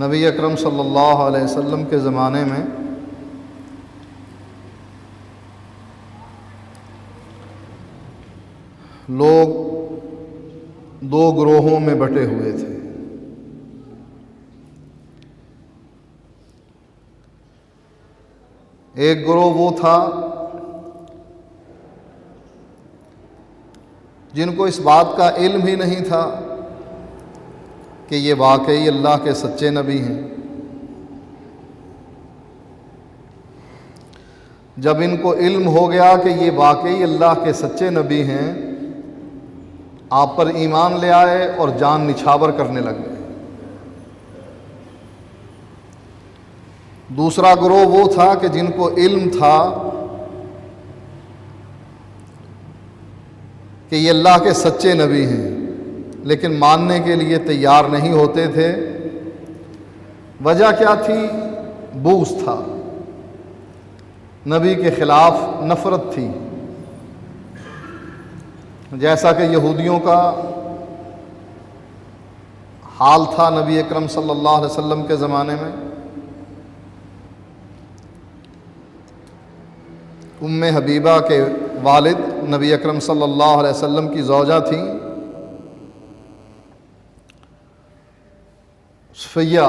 नबी अकरम सल्लल्लाहु अलैहि वसल्लम के ज़माने में लोग दो ग्रोहों में बटे हुए थे। एक ग्रोह वो था जिनको इस बात का इल्म ही नहीं था कि ये वाकई अल्लाह के सच्चे नबी हैं। जब इनको इल्म हो गया कि ये वाकई अल्लाह के सच्चे नबी हैं, आप पर ईमान ले आए और जान निछावर करने लगे। दूसरा ग्रोह वो था कि जिनको इल्म था कि ये अल्लाह के सच्चे नबी हैं, लेकिन मानने के लिए तैयार नहीं होते थे। वजह क्या थी? बुग़्ज़ था, नबी के ख़िलाफ़ नफ़रत थी। जैसा कि यहूदियों का हाल था नबी अकरम सल्लल्लाहु अलैहि वसल्लम के ज़माने में। उम्मे हबीबा के वालिद नबी अकरम सल्लल्लाहु अलैहि वसल्लम की ज़ौजा थी सफ़िया।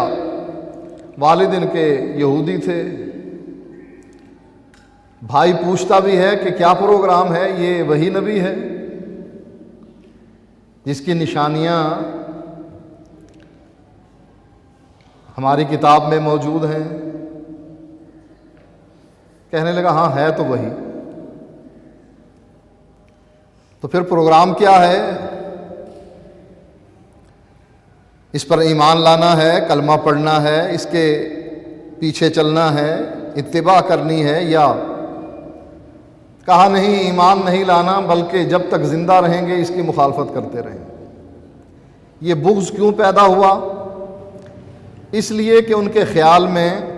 वालिद इनके यहूदी थे। भाई पूछता भी है कि क्या प्रोग्राम है, ये वही नबी है जिसकी निशानियां हमारी किताब में मौजूद हैं? कहने लगा हाँ है तो वही। तो फिर प्रोग्राम क्या है? इस पर ईमान लाना है, कलमा पढ़ना है, इसके पीछे चलना है, इत्तिबा करनी है? या कहा नहीं, ईमान नहीं लाना, बल्कि जब तक ज़िंदा रहेंगे इसकी मुखालफत करते रहेंगे। ये बुग़्ज़ क्यों पैदा हुआ? इसलिए कि उनके ख़्याल में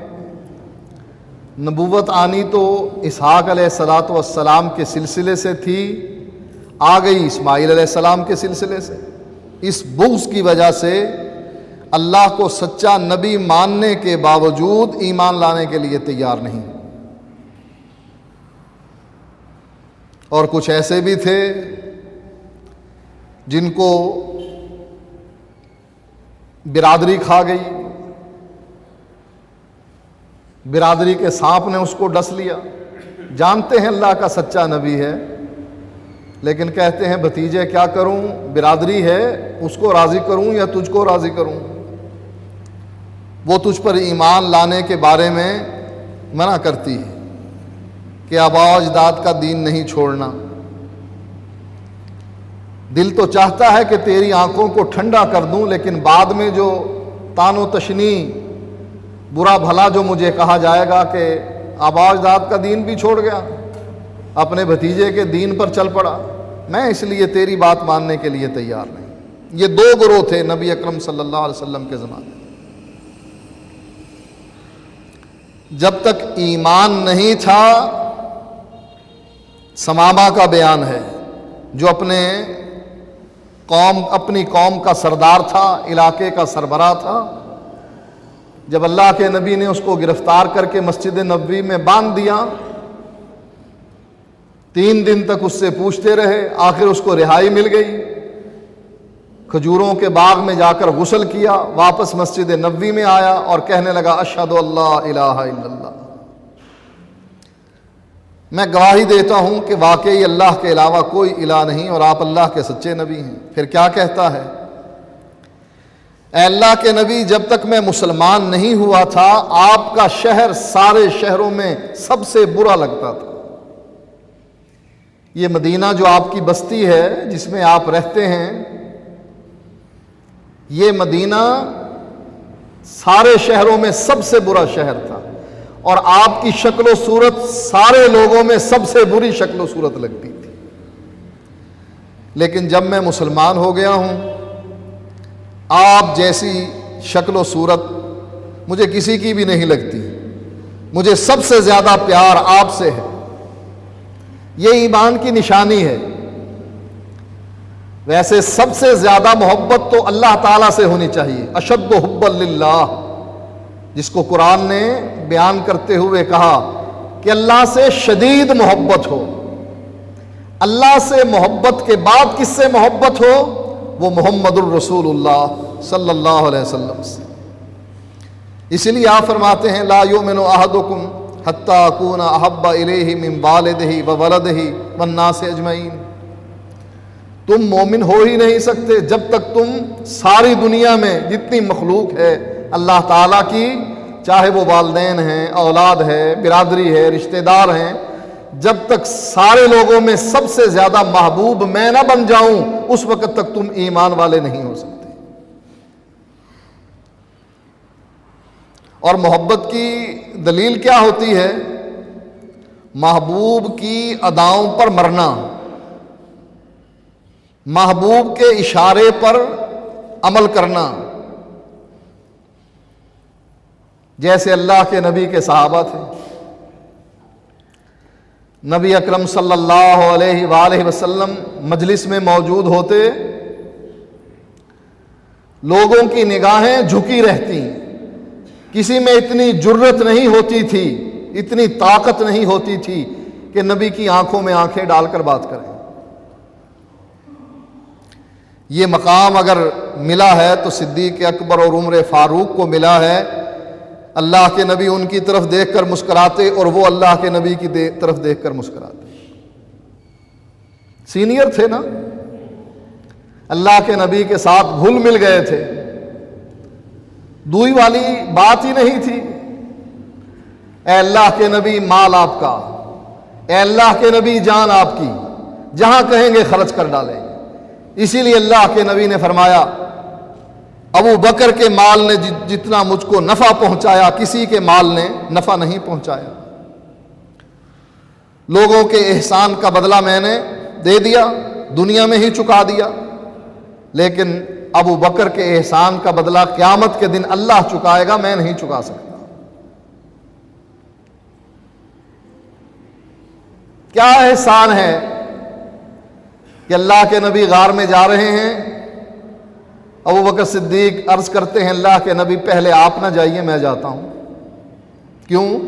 नबूवत आनी तो इसहाक़ अलैहिस्सलातु वस्सलाम के सिलसिले से थी, आ गई इस्माईल अलैहिस्सलाम के सिलसिले से। इस बुग़्ज़ की वजह से अल्लाह को सच्चा नबी मानने के बावजूद ईमान लाने के लिए तैयार नहीं। और कुछ ऐसे भी थे जिनको बिरादरी खा गई, बिरादरी के सांप ने उसको डस लिया। जानते हैं अल्लाह का सच्चा नबी है, लेकिन कहते हैं भतीजे क्या करूं, बिरादरी है, उसको राज़ी करूं या तुझको राज़ी करूं? वो तुझ पर ईमान लाने के बारे में मना करती है कि आबा अजदाद का दीन नहीं छोड़ना। दिल तो चाहता है कि तेरी आंखों को ठंडा कर दूं, लेकिन बाद में जो तानो तशनी बुरा भला जो मुझे कहा जाएगा कि आबाजदाद का दीन भी छोड़ गया, अपने भतीजे के दीन पर चल पड़ा, मैं इसलिए तेरी बात मानने के लिए तैयार नहीं। ये दो गिरोह थे नबी अकरम सल्लल्लाहु अलैहि वसल्लम के ज़माने में। जब तक ईमान नहीं था, समामा का बयान है, जो अपनी कौम का सरदार था, इलाके का सरबराह था, जब अल्लाह के नबी ने उसको गिरफ्तार करके मस्जिद नबवी में बांध दिया, 3 दिन तक उससे पूछते रहे, आखिर उसको रिहाई मिल गई। खजूरों के बाग में जाकर गुस्ल किया, वापस मस्जिद नबवी में आया और कहने लगा अशहदु अल्ला इलाहा इल्लल्लाह, मैं गवाही देता हूं कि वाकई अल्लाह के अलावा कोई इलाह नहीं और आप अल्लाह के सच्चे नबी हैं। फिर क्या कहता है, ऐ अल्लाह के नबी, जब तक मैं मुसलमान नहीं हुआ था, आपका शहर सारे शहरों में सबसे बुरा लगता था। ये मदीना जो आपकी बस्ती है, जिसमें आप रहते हैं, ये मदीना सारे शहरों में सबसे बुरा शहर था और आपकी शक्ल सूरत सारे लोगों में सबसे बुरी शक्ल सूरत लगती थी। लेकिन जब मैं मुसलमान हो गया हूं, आप जैसी शक्ल सूरत मुझे किसी की भी नहीं लगती। मुझे सबसे ज्यादा प्यार आपसे है। ये ईमान की निशानी है। वैसे सबसे ज्यादा मोहब्बत तो अल्लाह ताला से होनी चाहिए, अशद्दु हुब्बन लिल्लाह, जिसको कुरान ने बयान करते हुए कहा कि अल्लाह से शदीद मोहब्बत हो। अल्लाह से मोहब्बत के बाद किससे मोहब्बत हो? वो मोहम्मदुर रसूलुल्लाह सल्लल्लाहु अलैहि वसल्लम से। इसलिए आप फरमाते हैं ला युमिनु अहदुकुम हत्ता अकूना अहब्बा इलैहि मिन वालिदिही व वलदिही वन नास अजमईन। तुम मोमिन हो ही नहीं सकते जब तक तुम सारी दुनिया में जितनी मखलूक है अल्लाह ताला की, चाहे वो वालिदैन हैं, औलाद है, बिरादरी है, रिश्तेदार हैं, जब तक सारे लोगों में सबसे ज्यादा महबूब मैं ना बन जाऊं, उस वक्त तक तुम ईमान वाले नहीं हो सकते। और मोहब्बत की दलील क्या होती है? महबूब की अदाओं पर मरना, महबूब के इशारे पर अमल करना। जैसे अल्लाह के नबी के सहाबा थे, नबी अकरम सल्लल्लाहु अलैहि वसल्लम मजलिस में मौजूद होते, लोगों की निगाहें झुकी रहती, किसी में इतनी जुर्रत नहीं होती थी, इतनी ताकत नहीं होती थी कि नबी की आंखों में आंखें डालकर बात करें। ये मकाम अगर मिला है तो सिद्दीक अकबर और उमर फारूक को मिला है। अल्लाह के नबी उनकी तरफ देखकर मुस्कुराते और वो अल्लाह के नबी की तरफ देखकर मुस्कुराते। सीनियर थे ना, अल्लाह के नबी के साथ घुल मिल गए थे, दूई वाली बात ही नहीं थी। ए अल्लाह के नबी माल आपका, ए अल्लाह के नबी जान आपकी, जहां कहेंगे खर्च कर डालेंगे। इसीलिए अल्लाह के नबी ने फरमाया अबू बकर के माल ने जितना मुझको नफा पहुंचाया, किसी के माल ने नफा नहीं पहुंचाया। लोगों के एहसान का बदला मैंने दे दिया, दुनिया में ही चुका दिया, लेकिन अबू बकर के एहसान का बदला क़यामत के दिन अल्लाह चुकाएगा, मैं नहीं चुका सकता। क्या एहसान है कि अल्लाह के नबी गार में जा रहे हैं, अबू बकर सिद्दीक अर्ज करते हैं अल्लाह के नबी पहले आप ना जाइए, मैं जाता हूं। क्यों?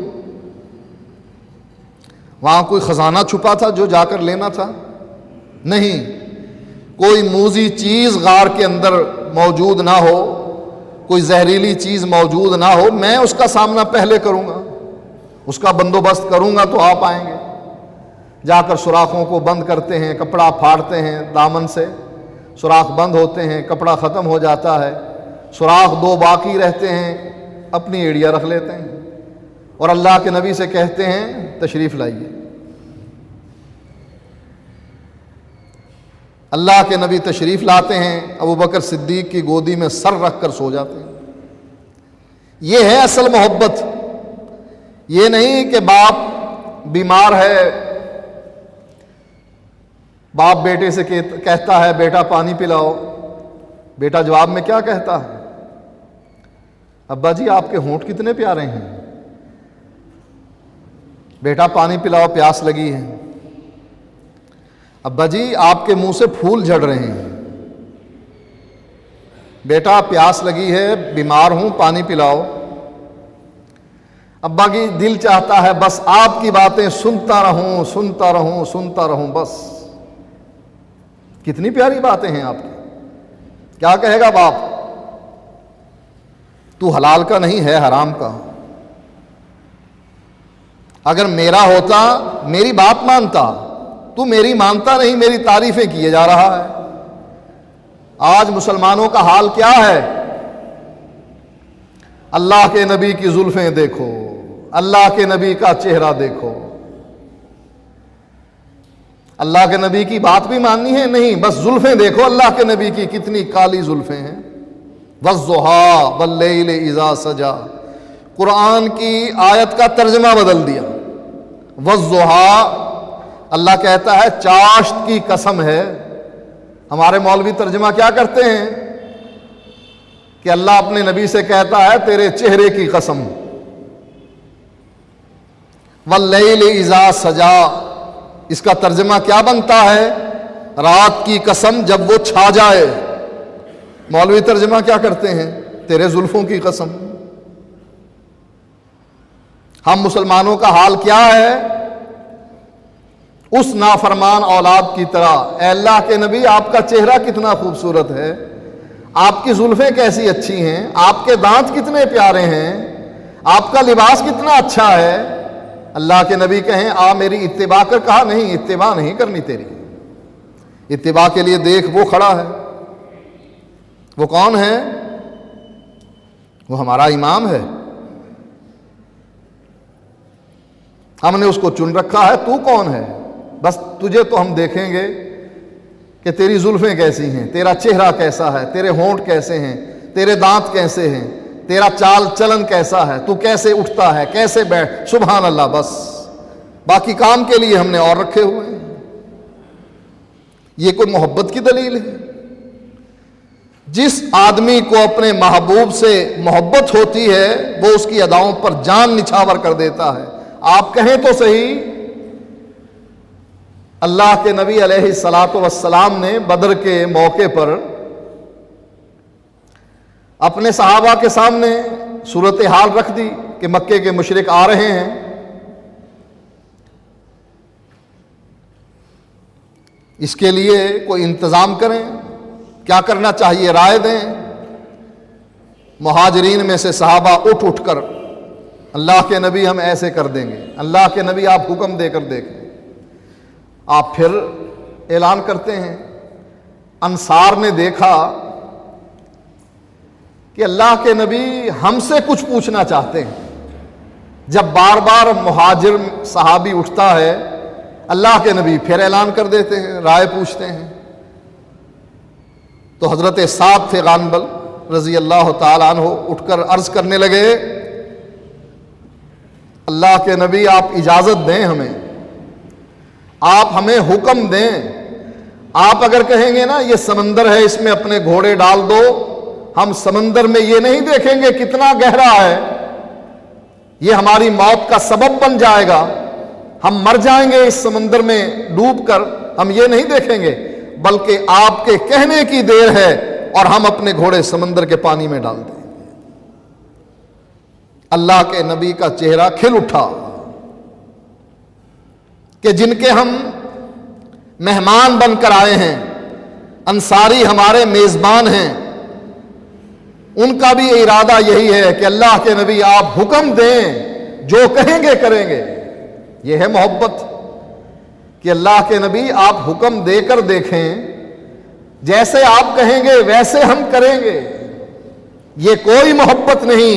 वहां कोई खजाना छुपा था जो जाकर लेना था? नहीं, कोई मूजी चीज गार के अंदर मौजूद ना हो, कोई जहरीली चीज मौजूद ना हो, मैं उसका सामना पहले करूंगा, उसका बंदोबस्त करूंगा तो आप आएंगे। जाकर सुराखों को बंद करते हैं, कपड़ा फाड़ते हैं, दामन से सुराख बंद होते हैं, कपड़ा ख़त्म हो जाता है, सुराख 2 बाकी रहते हैं, अपनी एड़िया रख लेते हैं और अल्लाह के नबी से कहते हैं तशरीफ़ लाइए। अल्लाह के नबी तशरीफ़ लाते हैं, अबू बकर सिद्दीक की गोदी में सर रख कर सो जाते हैं। ये है असल मोहब्बत। ये नहीं कि बाप बीमार है, बाप बेटे से कहता है बेटा पानी पिलाओ, बेटा जवाब में क्या कहता है? अब्बा जी आपके होंठ कितने प्यारे हैं, बेटा पानी पिलाओ प्यास लगी है। अब्बा जी आपके मुंह से फूल झड़ रहे हैं, बेटा प्यास लगी है, बीमार हूं, पानी पिलाओ। अब्बा की दिल चाहता है बस आपकी बातें सुनता रहूं, सुनता रहूं, सुनता रहूं बस। कितनी प्यारी बातें हैं आपकी। क्या कहेगा बाप? तू हलाल का नहीं है, हराम का। अगर मेरा होता मेरी बात मानता, तू मेरी मानता नहीं, मेरी तारीफें किए जा रहा है। आज मुसलमानों का हाल क्या है? अल्लाह के नबी की जुल्फें देखो, अल्लाह के नबी का चेहरा देखो। अल्लाह के नबी की बात भी माननी है नहीं, बस जुल्फें देखो अल्लाह के नबी की, कितनी काली जुल्फें हैं। वज़्ज़ुहा वल्लैल इज़ा सजा, कुरान की आयत का तर्जमा बदल दिया। वज़्ज़ुहा, अल्लाह कहता है चाश्त की कसम है। हमारे मौलवी तर्जमा क्या करते हैं कि अल्लाह अपने नबी से कहता है तेरे चेहरे की कसम। वल्लैल इज़ा सजा, इसका तर्जमा क्या बनता है? रात की कसम जब वो छा जाए। मौलवी तर्जमा क्या करते हैं? तेरे जुल्फों की कसम। हम मुसलमानों का हाल क्या है? उस नाफरमान औलाद की तरह। ऐ अल्लाह के नबी आपका चेहरा कितना खूबसूरत है, आपकी जुल्फें कैसी अच्छी हैं, आपके दांत कितने प्यारे हैं, आपका लिबास कितना अच्छा है। अल्लाह के नबी कहें आ मेरी इत्तिबा कर, कहा नहीं इत्तिबा नहीं करनी तेरी। इत्तिबा के लिए देख वो खड़ा है। वो कौन है? वो हमारा इमाम है। हमने उसको चुन रखा है। तू कौन है? बस तुझे तो हम देखेंगे कि तेरी जुल्फें कैसी हैं, तेरा चेहरा कैसा है, तेरे होंठ कैसे हैं, तेरे दांत कैसे हैं, तेरा चाल चलन कैसा है, तू कैसे उठता है, कैसे बैठ। सुभान अल्लाह। बस बाकी काम के लिए हमने और रखे हुए हैं। ये कोई मोहब्बत की दलील है? जिस आदमी को अपने महबूब से मोहब्बत होती है वो उसकी अदाओं पर जान निछावर कर देता है। आप कहें तो सही, अल्लाह के नबी अलैहिस्सलातु वस्सलाम ने बदर के मौके पर अपने सहाबा के सामने सूरत हाल रख दी कि मक्के के मुशरिक आ रहे हैं। इसके लिए कोई इंतजाम करें, क्या करना चाहिए, राय दें। मुहाजिरीन में से सहाबा उठ उठकर अल्लाह के नबी हम ऐसे कर देंगे, अल्लाह के नबी आप हुक्म देकर देखें। आप फिर ऐलान करते हैं। अंसार ने देखा कि अल्लाह के नबी हमसे कुछ पूछना चाहते हैं। जब बार बार मुहाजिर सहाबी उठता है, अल्लाह के नबी फिर ऐलान कर देते हैं, राय पूछते हैं। तो हजरत साद थे गानबल रजी अल्लाह ताला अन्हु उठकर अर्ज करने लगे, अल्लाह के नबी आप इजाजत दें, आप हमें हुक्म दें। आप अगर कहेंगे ना ये समंदर है इसमें अपने घोड़े डाल दो, हम समंदर में ये नहीं देखेंगे कितना गहरा है, ये हमारी मौत का सबब बन जाएगा, हम मर जाएंगे इस समंदर में डूबकर, हम ये नहीं देखेंगे, बल्कि आपके कहने की देर है और हम अपने घोड़े समंदर के पानी में डाल देंगे। अल्लाह के नबी का चेहरा खिल उठा कि जिनके हम मेहमान बनकर आए हैं, अंसारी हमारे मेजबान हैं, उनका भी इरादा यही है कि अल्लाह के नबी आप हुक्म दें, जो कहेंगे करेंगे। यह है मोहब्बत कि अल्लाह के नबी आप हुक्म देकर देखें, जैसे आप कहेंगे वैसे हम करेंगे। यह कोई मोहब्बत नहीं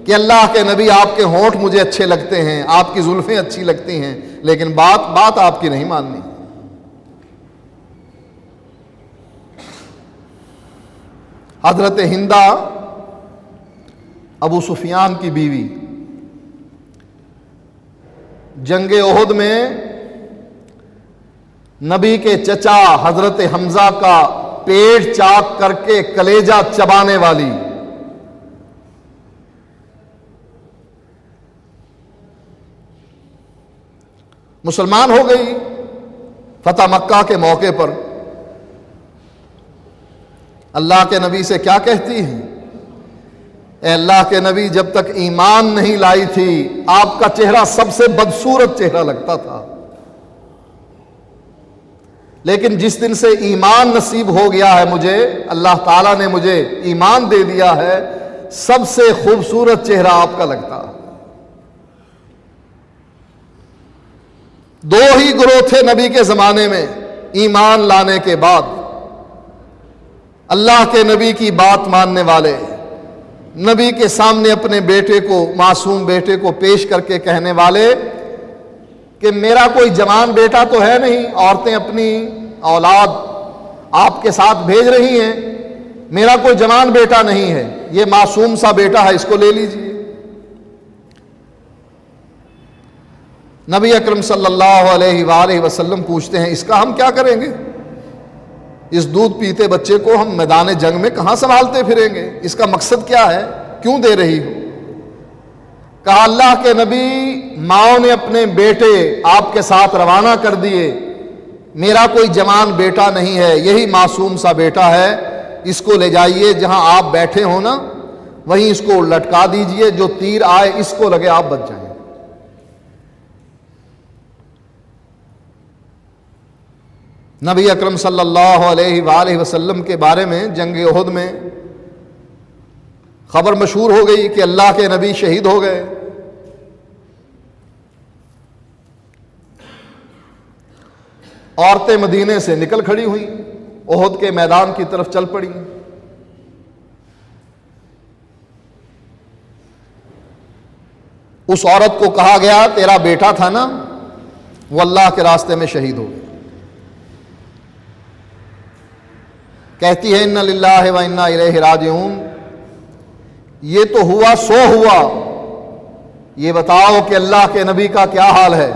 कि अल्लाह के नबी आपके होंठ मुझे अच्छे लगते हैं, आपकी जुल्फें अच्छी लगती हैं, लेकिन बात आपकी नहीं माननी। हजरत हिंदा अबू सुफियान की बीवी जंगे ओहद में नबी के चचा हजरत हमजा का पेट चाक करके कलेजा चबाने वाली, मुसलमान हो गई फतह मक्का के मौके पर। अल्लाह के नबी से क्या कहती हैं, ए अल्लाह के नबी, जब तक ईमान नहीं लाई थी आपका चेहरा सबसे बदसूरत चेहरा लगता था, लेकिन जिस दिन से ईमान नसीब हो गया है मुझे, अल्लाह ताला ने मुझे ईमान दे दिया है, सबसे खूबसूरत चेहरा आपका लगता है। दो ही ग्रोह थे नबी के जमाने में ईमान लाने के बाद, अल्लाह के नबी की बात मानने वाले, नबी के सामने अपने बेटे को, मासूम बेटे को पेश करके कहने वाले कि मेरा कोई जवान बेटा तो है नहीं, औरतें अपनी औलाद आपके साथ भेज रही हैं, मेरा कोई जवान बेटा नहीं है, ये मासूम सा बेटा है, इसको ले लीजिए। नबी अकरम सल्लल्लाहु अलैहि वसल्लम पूछते हैं, इसका हम क्या करेंगे? इस दूध पीते बच्चे को हम मैदान जंग में कहां संभालते फिरेंगे? इसका मकसद क्या है, क्यों दे रही हो? कहा, अल्लाह के नबी, माओ ने अपने बेटे आपके साथ रवाना कर दिए, मेरा कोई जवान बेटा नहीं है, यही मासूम सा बेटा है, इसको ले जाइए, जहां आप बैठे हो ना वहीं इसको लटका दीजिए, जो तीर आए इसको लगे आप बच जाएं। नबी अकरम सल्लल्लाहु अलैहि वसल्लम के बारे में जंग ओहद में खबर मशहूर हो गई कि अल्लाह के नबी शहीद हो गए। औरतें मदीने से निकल खड़ी हुई, ओहद के मैदान की तरफ चल पड़ी। उस औरत को कहा गया, तेरा बेटा था ना, वो अल्लाह के रास्ते में शहीद हो गया। कहती है, इन्ना लिल्लाहि व इन्ना इलैहि राजिऊन, ये तो हुआ सो हुआ, ये बताओ कि अल्लाह के नबी का क्या हाल है?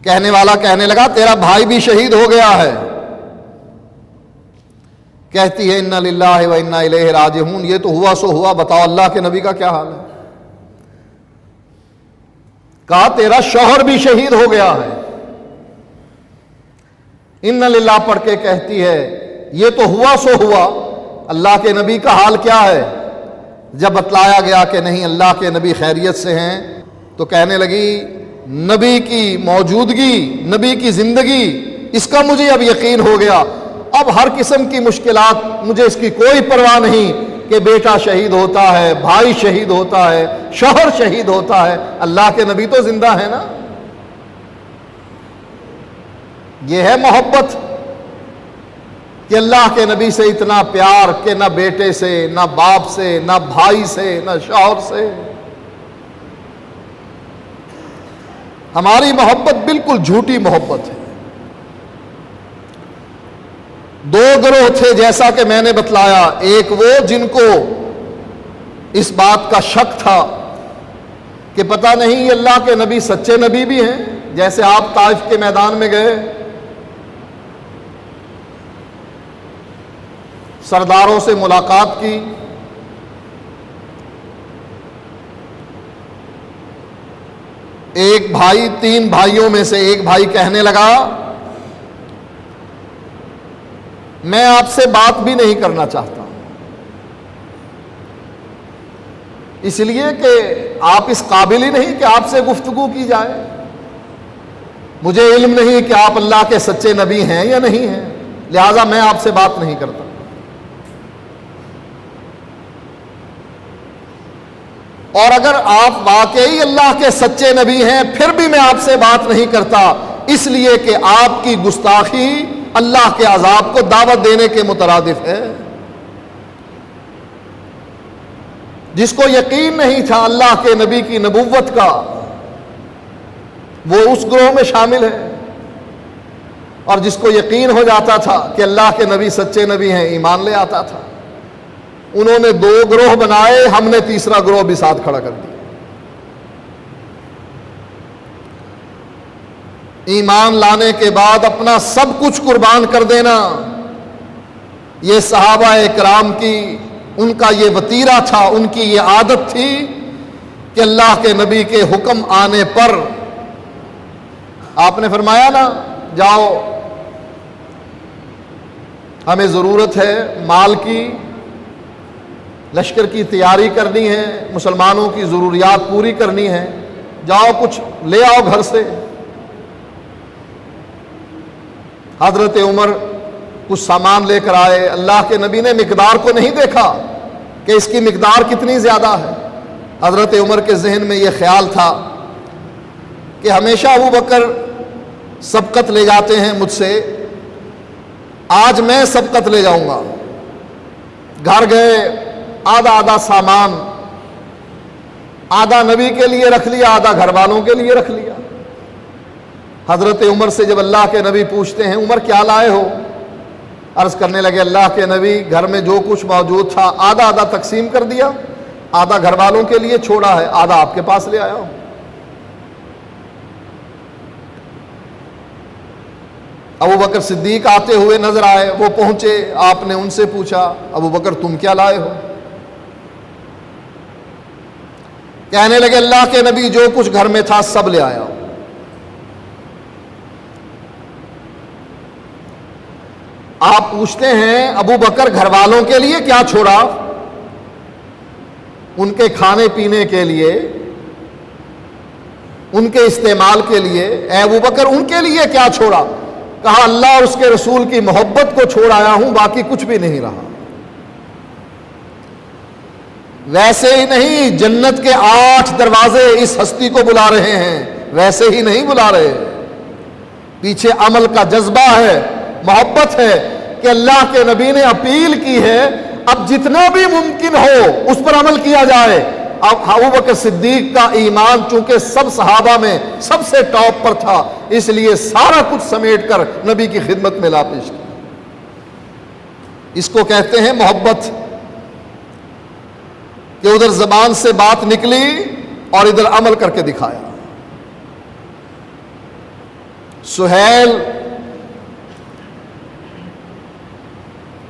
कहने वाला कहने लगा, तेरा भाई भी शहीद हो गया है। कहती है, इन्ना लिल्लाहि व इन्ना इलैहि राजिऊन, ये तो हुआ सो हुआ, बताओ अल्लाह के नबी का क्या हाल है? कहा, तेरा शौहर भी शहीद हो गया है। इन्ना लिल्लाह पढ़ के कहती है, ये तो हुआ सो हुआ, अल्लाह के नबी का हाल क्या है? जब बतलाया गया कि नहीं अल्लाह के नबी खैरियत से हैं, तो कहने लगी, नबी की मौजूदगी, नबी की जिंदगी, इसका मुझे अब यकीन हो गया। अब हर किस्म की मुश्किलात, मुझे इसकी कोई परवाह नहीं कि बेटा शहीद होता है, भाई शहीद होता है, शौहर शहीद होता है, अल्लाह के नबी तो जिंदा है ना। यह है मोहब्बत कि अल्लाह के नबी से इतना प्यार कि ना बेटे से, ना बाप से, ना भाई से, ना शौहर से। हमारी मोहब्बत बिल्कुल झूठी मोहब्बत है। दो गिरोह थे जैसा कि मैंने बतलाया, एक वो जिनको इस बात का शक था कि पता नहीं ये अल्लाह के नबी सच्चे नबी भी हैं, जैसे आप ताइफ के मैदान में गए, सरदारों से मुलाकात की, एक भाई, तीन भाइयों में से एक भाई कहने लगा, मैं आपसे बात भी नहीं करना चाहता, इसलिए कि आप इस काबिल ही नहीं कि आपसे गुफ्तगू की जाए, मुझे इल्म नहीं कि आप अल्लाह के सच्चे नबी हैं या नहीं हैं, लिहाजा मैं आपसे बात नहीं करता। और अगर आप वाकई अल्लाह के सच्चे नबी हैं, फिर भी मैं आपसे बात नहीं करता, इसलिए कि आपकी गुस्ताखी अल्लाह के अजाब को दावत देने के मुतरादिफ है। जिसको यकीन नहीं था अल्लाह के नबी की नबुव्वत का, वो उस ग्रोह में शामिल है। और जिसको यकीन हो जाता था कि अल्लाह के नबी सच्चे नबी हैं, ईमान ले आता था। उन्होंने 2 ग्रोह बनाए, हमने तीसरा ग्रोह भी साथ खड़ा कर दिया। ईमान लाने के बाद अपना सब कुछ कुर्बान कर देना, ये सहाबा इकराम की उनका ये वतीरा था, उनकी ये आदत थी कि अल्लाह के नबी के हुक्म आने पर आपने फरमाया ना, जाओ हमें ज़रूरत है माल की, लश्कर की तैयारी करनी है, मुसलमानों की ज़रूरियात पूरी करनी है, जाओ कुछ ले आओ घर से। हज़रत उमर कुछ सामान लेकर आए। अल्लाह के नबी ने मिकदार को नहीं देखा कि इसकी मिकदार कितनी ज़्यादा है। हज़रत उमर के जहन में यह ख्याल था कि हमेशा अबू बकर सबकत ले जाते हैं मुझसे, आज मैं सबकत ले जाऊंगा। घर गए, आधा आधा सामान, आधा नबी के लिए रख लिया, आधा घर वालों के लिए रख लिया। हजरत उमर से जब अल्लाह के नबी पूछते हैं, उमर क्या लाए हो? अर्ज करने लगे, अल्लाह के नबी घर में जो कुछ मौजूद था आधा आधा तकसीम कर दिया, आधा घर वालों के लिए छोड़ा है, आधा आपके पास ले आया हूं। अबू बकर सिद्दीक आते हुए नजर आए, वो पहुंचे, आपने उनसे पूछा, अबू बकर तुम क्या लाए हो? कहने लगे, अल्लाह के नबी जो कुछ घर में था सब ले आया हूं। आप पूछते हैं अबू बकर घर वालों के लिए क्या छोड़ा? उनके खाने पीने के लिए, उनके इस्तेमाल के लिए। ए अबू बकर उनके लिए क्या छोड़ा? कहा, अल्लाह और उसके रसूल की मोहब्बत को छोड़ आया हूं, बाकी कुछ भी नहीं रहा। वैसे ही नहीं, जन्नत के 8 दरवाजे इस हस्ती को बुला रहे हैं, वैसे ही नहीं बुला रहे। पीछे अमल का जज्बा है, मोहब्बत है कि अल्लाह के नबी ने अपील की है, अब जितना भी मुमकिन हो उस पर अमल किया जाए। अब अबू बकर सिद्दीक का ईमान चूंकि सब सहाबा में सबसे टॉप पर था, इसलिए सारा कुछ समेट कर नबी की खिदमत में ला पेश किया। इसको कहते हैं मोहब्बत, कि उधर जबान से बात निकली और इधर अमल करके दिखाया। सुहैल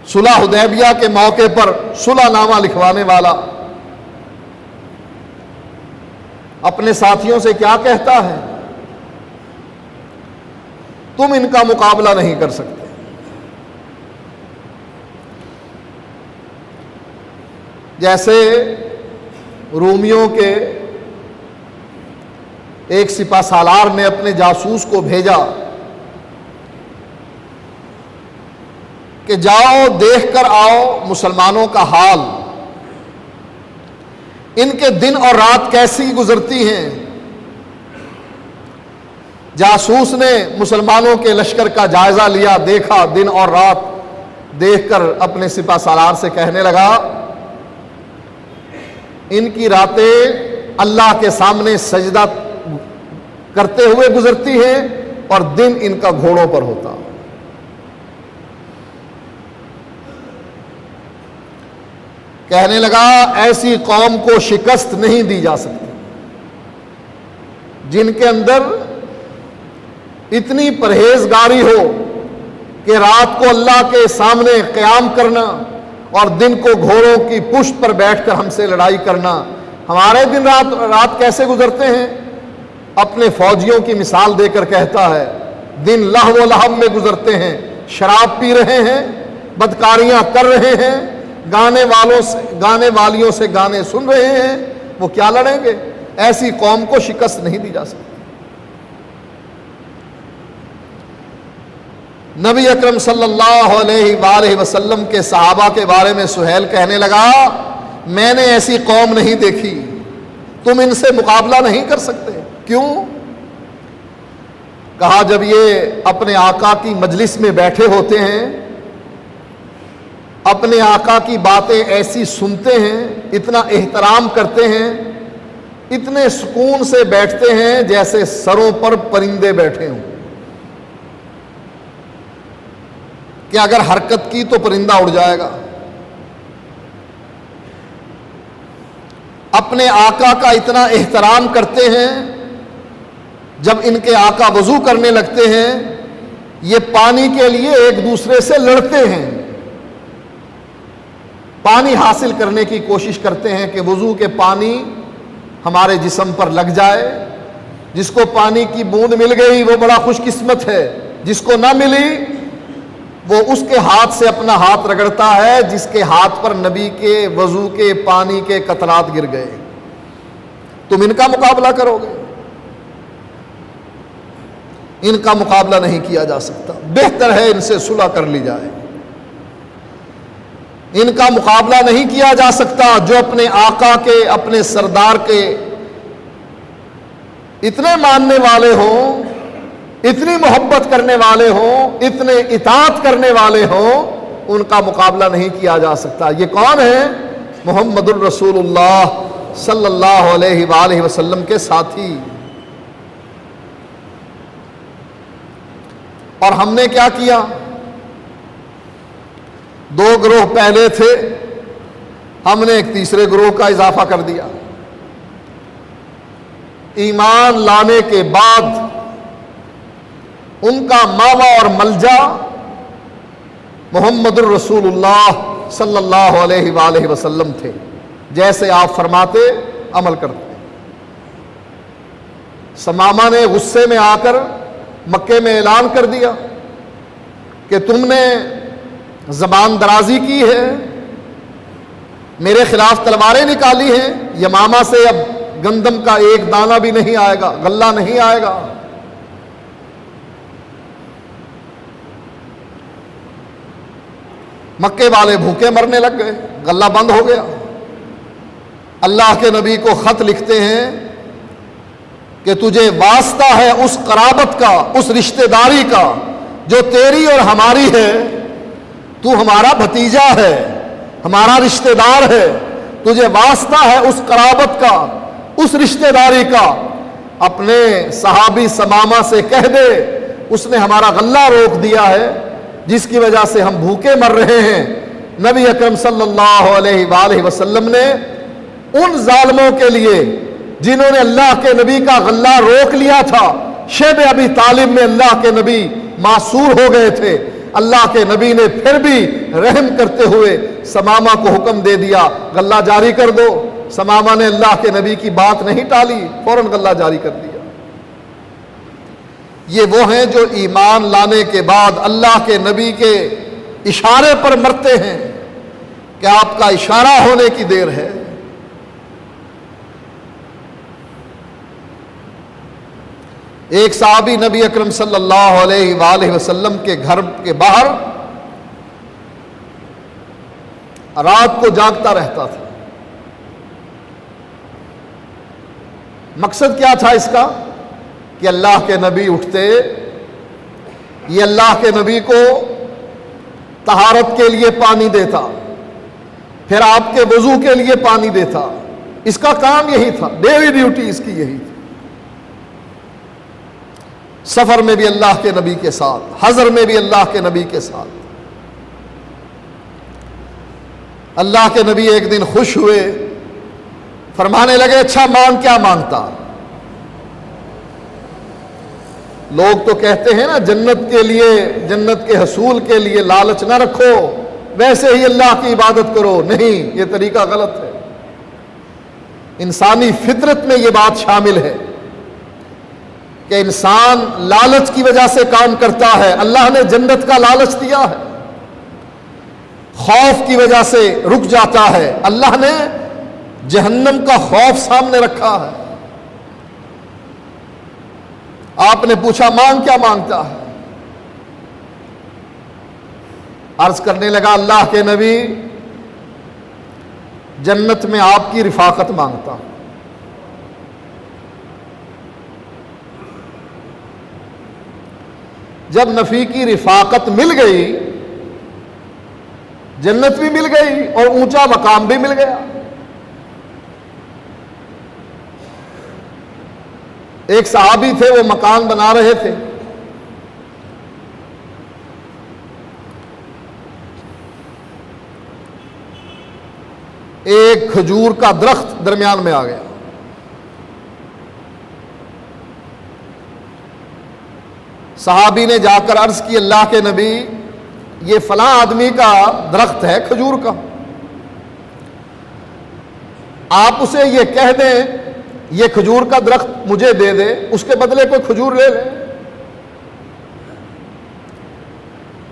सुलह हुदैबिया के मौके पर सुलहनामा लिखवाने वाला अपने साथियों से क्या कहता है? तुम इनका मुकाबला नहीं कर सकते। जैसे रोमियों के एक सिपा सालार ने अपने जासूस को भेजा कि जाओ देख कर आओ मुसलमानों का हाल, इनके दिन और रात कैसी गुजरती हैं। जासूस ने मुसलमानों के लश्कर का जायजा लिया, देखा दिन और रात, देखकर अपने सिपा सालार से कहने लगा, इनकी रातें अल्लाह के सामने सजदा करते हुए गुजरती हैं और दिन इनका घोड़ों पर होता। कहने लगा, ऐसी कौम को शिकस्त नहीं दी जा सकती जिनके अंदर इतनी परहेजगारी हो कि रात को अल्लाह के सामने क़याम करना और दिन को घोड़ों की पुश्त पर बैठकर हमसे लड़ाई करना। हमारे दिन रात कैसे गुजरते हैं? अपने फौजियों की मिसाल देकर कहता है, दिन लहव लहब में गुजरते हैं, शराब पी रहे हैं, बदकारियां कर रहे हैं, गाने वालियों से गाने सुन रहे हैं। वो क्या लड़ेंगे? ऐसी कौम को शिकस्त नहीं दी जा सकती। नबी अकरम सल्लल्लाहु अलैहि वसल्लम के सहाबा के बारे में सुहैल कहने लगा, मैंने ऐसी कौम नहीं देखी, तुम इनसे मुकाबला नहीं कर सकते। क्यों? कहा, जब ये अपने आका की मजलिस में बैठे होते हैं, अपने आका की बातें ऐसी सुनते हैं, इतना एहतराम करते हैं, इतने सुकून से बैठते हैं जैसे सरों पर परिंदे बैठे हों। कि अगर हरकत की तो परिंदा उड़ जाएगा। अपने आका का इतना एहतराम करते हैं, जब इनके आका वजू करने लगते हैं, ये पानी के लिए एक दूसरे से लड़ते हैं, पानी हासिल करने की कोशिश करते हैं कि वजू के पानी हमारे जिस्म पर लग जाए। जिसको पानी की बूंद मिल गई वो बड़ा खुशकिस्मत है, जिसको ना मिली वो उसके हाथ से अपना हाथ रगड़ता है जिसके हाथ पर नबी के वजू के पानी के कतरात गिर गए। तुम इनका मुकाबला करोगे? इनका मुकाबला नहीं किया जा सकता। बेहतर है इनसे सुलह कर ली जाए। इनका मुकाबला नहीं किया जा सकता जो अपने आका के, अपने सरदार के इतने मानने वाले हों, इतनी मोहब्बत करने वाले हों, इतने इताअत करने वाले हों, उनका मुकाबला नहीं किया जा सकता। ये कौन है? मुहम्मदुर रसूलुल्लाह सल्लल्लाहु अलैहि वसल्लम के साथी। और हमने क्या किया? दो ग्रोह पहले थे, हमने एक तीसरे ग्रोह का इजाफा कर दिया। ईमान लाने के बाद उनका मावा और मलजा मुहम्मदुर रसूलुल्लाह सल्लल्लाहु अलैहि वसल्लम थे। जैसे आप फरमाते अमल करते। समामा ने गुस्से में आकर मक्के में ऐलान कर दिया कि तुमने ज़बान दराजी की है, मेरे खिलाफ तलवारें निकाली हैं, यमामा से अब गंदम का एक दाना भी नहीं आएगा, गल्ला नहीं आएगा। मक्के वाले भूखे मरने लग गए, गल्ला बंद हो गया। अल्लाह के नबी को खत लिखते हैं कि तुझे वास्ता है उस कराबत का, उस रिश्तेदारी का जो तेरी और हमारी है। तू हमारा भतीजा है, हमारा रिश्तेदार है, तुझे वास्ता है उस कराबत का, उस रिश्तेदारी का। अपने सहाबी समामा से कह दे, उसने हमारा गल्ला रोक दिया है जिसकी वजह से हम भूखे मर रहे हैं। नबी अकरम सल्लल्लाहु अलैहि वसल्लम ने उन जालिमों के लिए जिन्होंने अल्लाह के नबी का गल्ला रोक लिया था, शेब अबी तालिब में अल्लाह के नबी मासूर हो गए थे, अल्लाह के नबी ने फिर भी रहम करते हुए समामा को हुक्म दे दिया, गल्ला जारी कर दो। समामा ने अल्लाह के नबी की बात नहीं टाली, फौरन गल्ला जारी कर दिया। ये वो हैं जो ईमान लाने के बाद अल्लाह के नबी के इशारे पर मरते हैं कि आपका इशारा होने की देर है। एक साहबी नबी अकरम सल्लल्लाहु अलैहि वसल्लम के घर के बाहर रात को जागता रहता था। मकसद क्या था इसका? कि अल्लाह के नबी उठते, ये अल्लाह के नबी को तहारत के लिए पानी देता, फिर आपके वजू के लिए पानी देता। इसका काम यही था, डेली ड्यूटी इसकी यही थी। सफर में भी अल्लाह के नबी के साथ, हजर में भी अल्लाह के नबी के साथ। अल्लाह के नबी एक दिन खुश हुए, फरमाने लगे, अच्छा मांग, क्या मांगता? लोग तो कहते हैं ना, जन्नत के लिए, जन्नत के हसूल के लिए लालच ना रखो, वैसे ही अल्लाह की इबादत करो। नहीं, यह तरीका गलत है। इंसानी फितरत में यह बात शामिल है कि इंसान लालच की वजह से काम करता है। अल्लाह ने जन्नत का लालच दिया है, खौफ की वजह से रुक जाता है। अल्लाह ने जहन्नम का खौफ सामने रखा है। आपने पूछा मांग, क्या मांगता है? अर्ज करने लगा, अल्लाह के नबी, जन्नत में आपकी रिफाकत मांगता। जब नफी की रिफाकत मिल गई, जन्नत भी मिल गई और ऊंचा मकाम भी मिल गया। एक सहाबी थे, वो मकान बना रहे थे। एक खजूर का दरख्त दरमियान में आ गया। सहाबी ने जाकर अर्ज की, अल्लाह के नबी, ये फलां आदमी का दरख्त है खजूर का, आप उसे ये कह दें ये खजूर का दरख्त मुझे दे दे, उसके बदले कोई खजूर ले ले।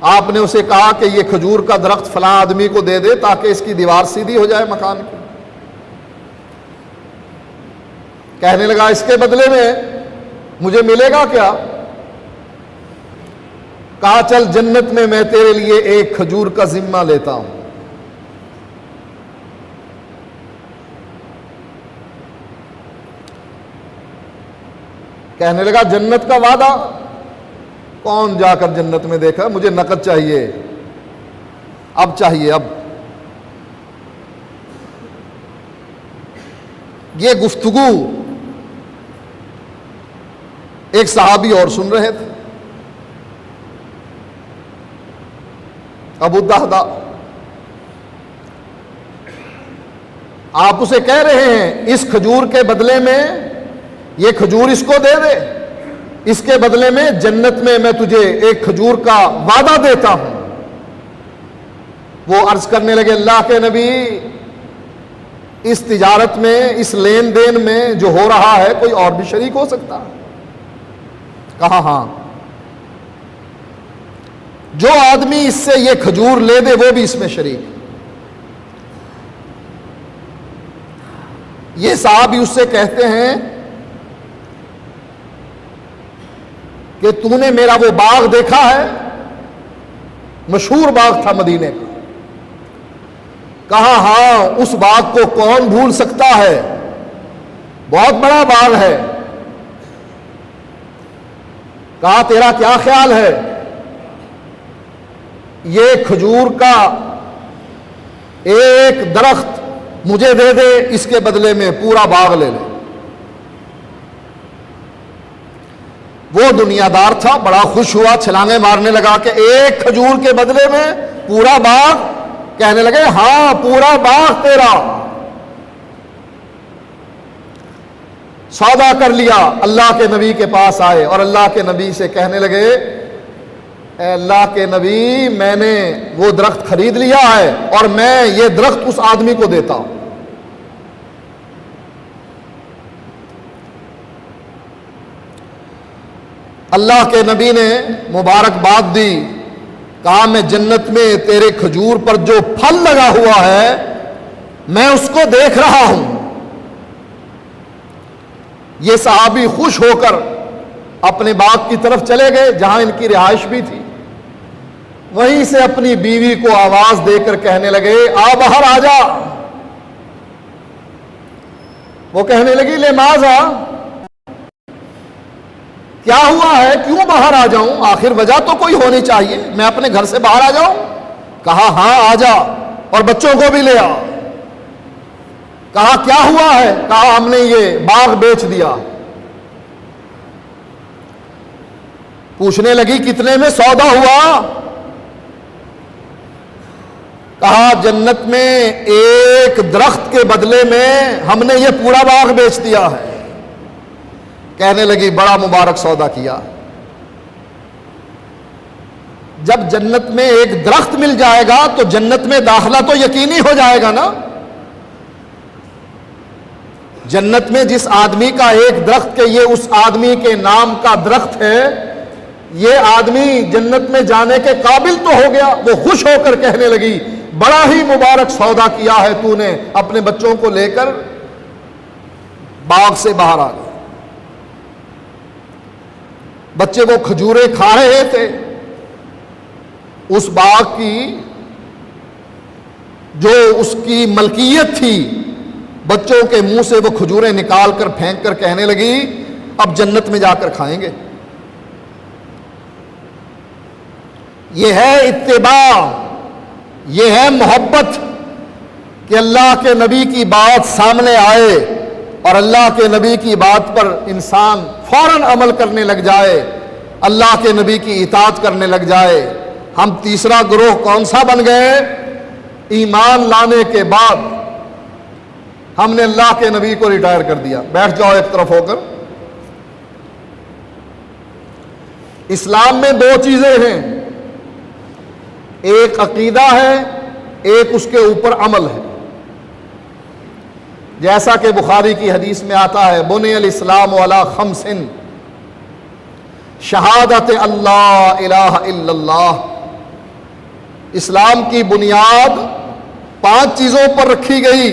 आपने उसे कहा कि ये खजूर का दरख्त फलां आदमी को दे दे ताकि इसकी दीवार सीधी हो जाए मकान की। कहने लगा इसके बदले में मुझे मिलेगा क्या? कहा चल जन्नत में मैं तेरे लिए एक खजूर का जिम्मा लेता हूं। कहने लगा जन्नत का वादा? कौन जाकर जन्नत में देखा, मुझे नकद चाहिए, अब चाहिए अब। ये गुफ्तगू एक सहाबी और सुन रहे थे, अबू दहदा। आप उसे कह रहे हैं इस खजूर के बदले में ये खजूर इसको दे दे, इसके बदले में जन्नत में मैं तुझे एक खजूर का वादा देता हूं। वो अर्ज करने लगे, अल्लाह के नबी, इस तिजारत में, इस लेन देन में जो हो रहा है कोई और भी शरीक हो सकता है? कहा हां, जो आदमी इससे ये खजूर ले दे वो भी इसमें शरीक। ये साहब उससे कहते हैं कि तूने मेरा वो बाग देखा है, मशहूर बाग था मदीने का? कहा हां, उस बाग को कौन भूल सकता है, बहुत बड़ा बाग है। कहा तेरा क्या ख्याल है, ये खजूर का एक दरख्त मुझे दे दे, इसके बदले में पूरा बाग ले ले। वो दुनियादार था, बड़ा खुश हुआ, छलांगे मारने लगा कि एक खजूर के बदले में पूरा बाग। कहने लगे हां, पूरा बाग तेरा। सौदा कर लिया। अल्लाह के नबी के पास आए और अल्लाह के नबी से कहने लगे, अल्लाह के नबी, मैंने वो दरख्त खरीद लिया है और मैं ये दरख्त उस आदमी को देता हूं। अल्लाह के नबी ने मुबारकबाद दी, कहा मैं जन्नत में तेरे खजूर पर जो फल लगा हुआ है मैं उसको देख रहा हूं। ये सहाबी खुश होकर अपने बाग की तरफ चले गए जहां इनकी रिहाइश भी थी। वहीं से अपनी बीवी को आवाज देकर कहने लगे, आ बाहर आ जा। वो कहने लगी, ले माजा, क्या हुआ है, क्यों बाहर आ जाऊं, आखिर वजह तो कोई होनी चाहिए, मैं अपने घर से बाहर आ जाऊं? कहा हां आ जा, और बच्चों को भी ले आ। कहा क्या हुआ है? कहा हमने ये बाग बेच दिया। पूछने लगी कितने में सौदा हुआ? कहा जन्नत में एक दरख्त के बदले में हमने ये पूरा बाग बेच दिया है। कहने लगी बड़ा मुबारक सौदा किया। जब जन्नत में एक दरख्त मिल जाएगा तो जन्नत में दाखिला तो यकीनी हो जाएगा ना। जन्नत में जिस आदमी का एक दरख्त के ये उस आदमी के नाम का दरख्त है, ये आदमी जन्नत में जाने के काबिल तो हो गया। वो खुश होकर कहने लगी, बड़ा ही मुबारक सौदा किया है तूने। अपने बच्चों को लेकर बाग से बाहर आ गए। बच्चे वो खजूरें खा रहे थे। उस बाग की जो उसकी मलकियत थी, बच्चों के मुंह से वो खजूरें निकाल कर फेंक कर कहने लगी, अब जन्नत में जाकर खाएंगे। ये है इत्तिबा, ये है मोहब्बत कि अल्लाह के नबी की बात सामने आए और अल्लाह के नबी की बात पर इंसान फौरन अमल करने लग जाए, अल्लाह के नबी की इताअत करने लग जाए। हम तीसरा ग्रोह कौन सा बन गए? ईमान लाने के बाद हमने अल्लाह के नबी को रिटायर कर दिया। बैठ जाओ एक तरफ होकर। इस्लाम में दो चीजें हैं, एक अकीदा है, एक उसके ऊपर अमल है। जैसा कि बुखारी की हदीस में आता है, बुनियल इस्लाम अला खम्सिन, शहादत अल्लाह इलाहा इल्लल्लाह, इस्लाम की बुनियाद 5 चीजों पर रखी गई।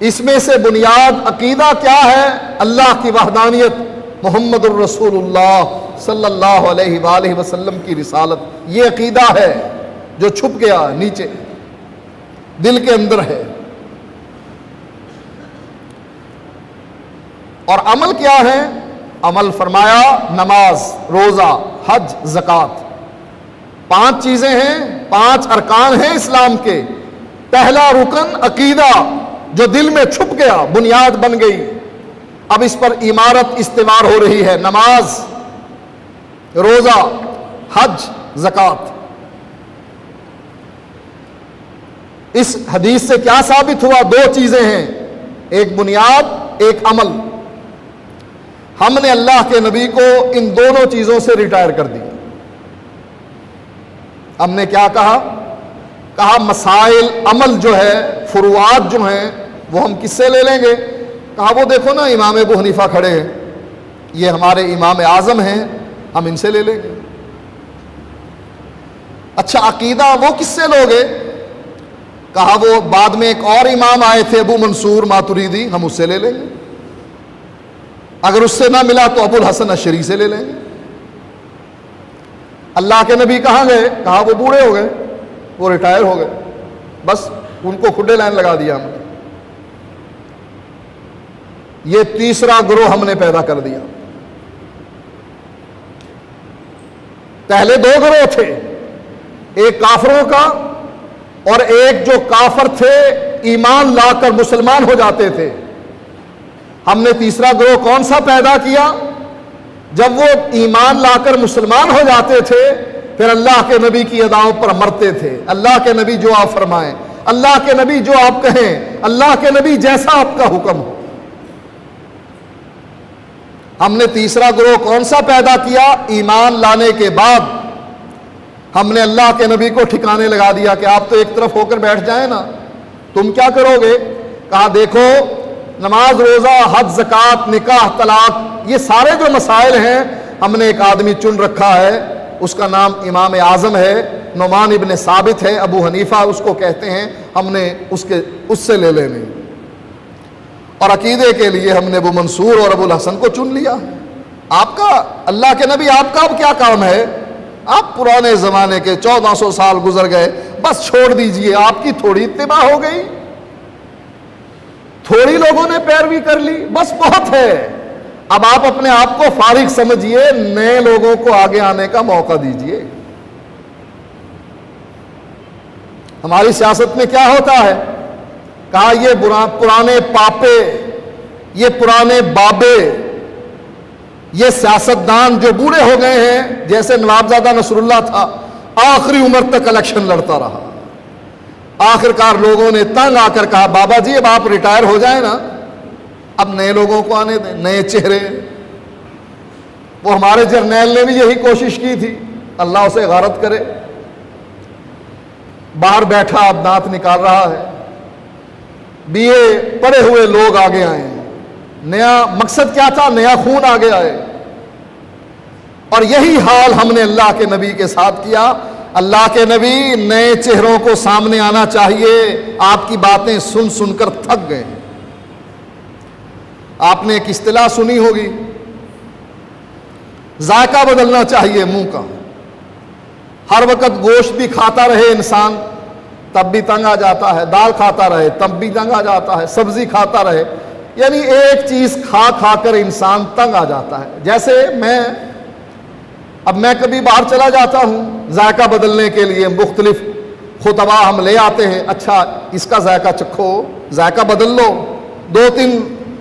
इसमें से बुनियाद अकीदा क्या है? अल्लाह की वहदानियत, मुहम्मदुर रसूलुल्लाह सल्लल्लाहु अलैहि वसल्लम की रिसालत। ये अकीदा है जो छुप गया नीचे, दिल के अंदर है। और अमल क्या है? अमल फरमाया नमाज, रोजा, हज, ज़कात। 5 चीजें हैं, 5 अरकान हैं इस्लाम के। पहला रुकन अकीदा, जो दिल में छुप गया, बुनियाद बन गई। अब इस पर इमारत इस्तेमार हो रही है। नमाज, रोजा, हज, ज़कात। इस हदीस से क्या साबित हुआ? 2 चीजें हैं, एक बुनियाद, एक अमल। हमने अल्लाह के नबी को इन दोनों चीजों से रिटायर कर दिया। हमने क्या कहा? कहा मसाइल, अमल जो है, फुरुआत जो हैं, वो हम किससे ले लेंगे? कहा वो देखो ना इमाम अबू हनीफा खड़े हैं, ये हमारे इमाम आजम हैं, हम इनसे ले लेंगे। अच्छा, अकीदा वो किससे लोगे? कहा वो बाद में एक और इमाम आए थे, अबू मंसूर मातुरीदी, हम उससे ले लेंगे। अगर उससे ना मिला तो अबुल हसन अशरी से ले लेंगे। अल्लाह के नबी कहाँ गए? कहा वो बूढ़े हो गए, वो रिटायर हो गए, बस उनको खुडे लाइन लगा दिया हमने। ये तीसरा ग्रोह हमने पैदा कर दिया। पहले 2 ग्रोह थे, एक काफरों का और एक जो काफर थे ईमान लाकर मुसलमान हो जाते थे। हमने तीसरा ग्रोह कौन सा पैदा किया? जब वो ईमान लाकर मुसलमान हो जाते थे, फिर अल्लाह के नबी की अदाओं पर मरते थे। अल्लाह के नबी जो आप फरमाएं, अल्लाह के नबी जो आप कहें, अल्लाह के नबी जैसा आपका हुक्म हो। हमने तीसरा ग्रोह कौन सा पैदा किया? ईमान लाने के बाद हमने अल्लाह के नबी को ठिकाने लगा दिया कि आप तो एक तरफ होकर बैठ जाए ना, तुम क्या करोगे? कहा देखो नमाज, रोजा, हज, ज़कात, निकाह, तलाक, ये सारे जो मसाइल हैं, हमने एक आदमी चुन रखा है, उसका नाम इमाम आजम है, नुमान इब्न साबित है, अबू हनीफा उसको कहते हैं, हमने उससे ले लेने। और अकीदे के लिए हमने अबू मंसूर और अबुल हसन को चुन लिया। आपका, अल्लाह के नबी, आपका अब क्या काम है? आप पुराने जमाने के 1400 साल गुजर गए, बस छोड़ दीजिए। आपकी थोड़ी इत्तिबा हो गई, थोड़ी लोगों ने पैरवी कर ली, बस बहुत है। अब आप अपने आप को फारिग समझिए, नए लोगों को आगे आने का मौका दीजिए। हमारी सियासत में क्या होता है? कहा ये पुराने पापे, ये पुराने बाबे, ये सियासतदान जो बूढ़े हो गए हैं, जैसे नवाबजादा नसरुल्लाह था, आखिरी उम्र तक इलेक्शन लड़ता रहा। आखिरकार लोगों ने तंग आकर कहा बाबा जी अब आप रिटायर हो जाए ना, अब नए लोगों को आने दें, नए चेहरे। वो हमारे जर्नैल ने भी यही कोशिश की थी, अल्लाह उसे गारत करे। बाहर बैठा अब दांत निकाल रहा है। बीए पढ़े हुए लोग आगे आए, नया मकसद क्या था? नया खून आगे आए। और यही हाल हमने अल्लाह के नबी के साथ किया। अल्लाह के नबी नए चेहरों को सामने आना चाहिए, आपकी बातें सुन सुनकर थक गए। आपने एक इस्तिलाह सुनी होगी, जायका बदलना चाहिए मुंह का। हर वक्त गोश्त भी खाता रहे इंसान तब भी तंग आ जाता है, दाल खाता रहे तब भी तंग आ जाता है, सब्जी खाता रहे, यानी एक चीज खा खाकर इंसान तंग आ जाता है। जैसे मैं कभी बाहर चला जाता हूं जायका बदलने के लिए, मुख्तलिफ खुतबा हम ले आते हैं, अच्छा इसका जायका चखो, जायका बदल लो।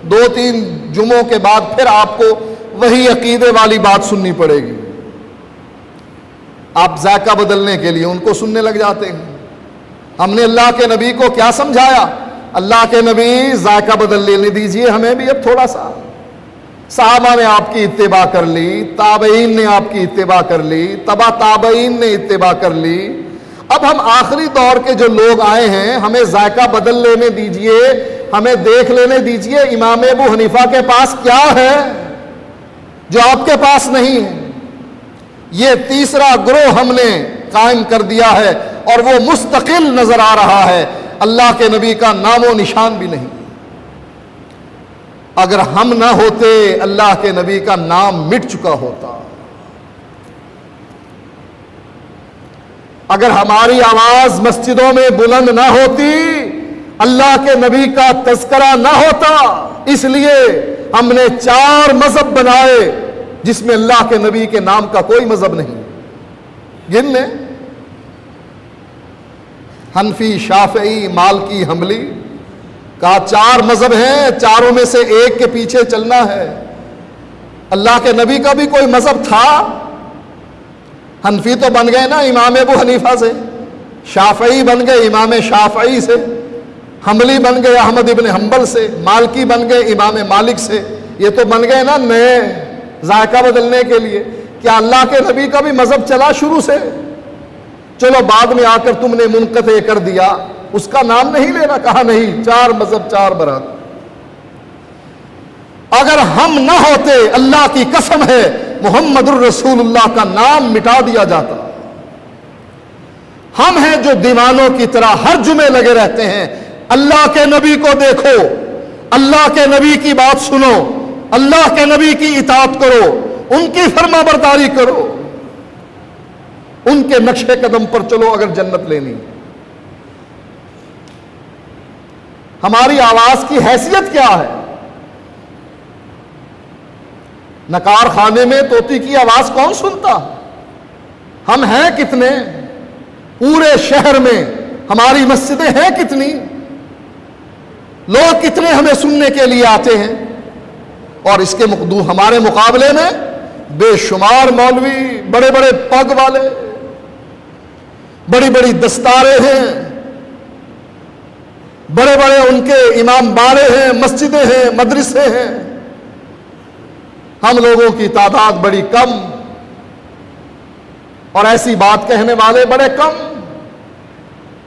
दो तीन जुमों के बाद फिर आपको वही अकीदे वाली बात सुननी पड़ेगी। आप जायका बदलने के लिए उनको सुनने लग जाते हैं। हमने अल्लाह के नबी को क्या समझाया? अल्लाह के नबी जायका बदल लेने दीजिए हमें भी अब थोड़ा सा। सहाबा ने आपकी इत्तिबा कर ली, ताबईन ने आपकी इत्तिबा कर ली, तबा ताबईन ने इत्तिबा कर ली। अब हम आखिरी दौर के जो लोग आए हैं, हमें जायका बदल लेने दीजिए, हमें देख लेने दीजिए इमाम अबू हनीफा के पास क्या है जो आपके पास नहीं है। ये तीसरा ग्रोह हमने कायम कर दिया है और वो मुस्तकिल नजर आ रहा है, अल्लाह के नबी का नामो निशान भी नहीं। अगर हम ना होते, अल्लाह के नबी का नाम मिट चुका होता। अगर हमारी आवाज मस्जिदों में बुलंद ना होती, अल्लाह के नबी का तज़किरा ना होता। इसलिए हमने 4 मजहब बनाए जिसमें अल्लाह के नबी के नाम का कोई मजहब नहीं। गिन ले, हनफी, शाफई, मालकी, हम्बली का 4 मजहब हैं, चारों में से एक के पीछे चलना है। अल्लाह के नबी का भी कोई मजहब था? हनफी तो बन गए ना इमाम अबू हनीफा से, शाफई बन गए इमाम शाफई से, हम्बली बन गए अहमद इब्न हम्बल से, मालकी बन गए इमाम मालिक से। ये तो बन गए ना नए जायका बदलने के लिए। क्या अल्लाह के नबी का भी मजहब चला शुरू से? चलो बाद में आकर तुमने मुनक़ते कर दिया, उसका नाम नहीं लेना। कहा नहीं, 4 मजहब 4 बरात। अगर हम ना होते, अल्लाह की कसम है मुहम्मदुर रसूलुल्लाह का नाम मिटा दिया जाता। हम हैं जो दीवानों की तरह हर जुमे लगे रहते हैं, अल्लाह के नबी को देखो, अल्लाह के नबी की बात सुनो, अल्लाह के नबी की इताअत करो, उनकी फरमाबरदारी करो, उनके नक्शे कदम पर चलो अगर जन्नत लेनी। हमारी आवाज की हैसियत क्या है? नकार खाने में तोती की आवाज कौन सुनता? हम हैं कितने? पूरे शहर में हमारी मस्जिदें हैं कितनी? लोग कितने हमें सुनने के लिए आते हैं? और इसके हमारे मुकाबले में बेशुमार मौलवी, बड़े बड़े पग वाले, बड़ी बड़ी दस्तारें हैं, बड़े बड़े उनके इमाम बारे हैं, मस्जिदें हैं, मदरसे हैं। हम लोगों की तादाद बड़ी कम और ऐसी बात कहने वाले बड़े कम।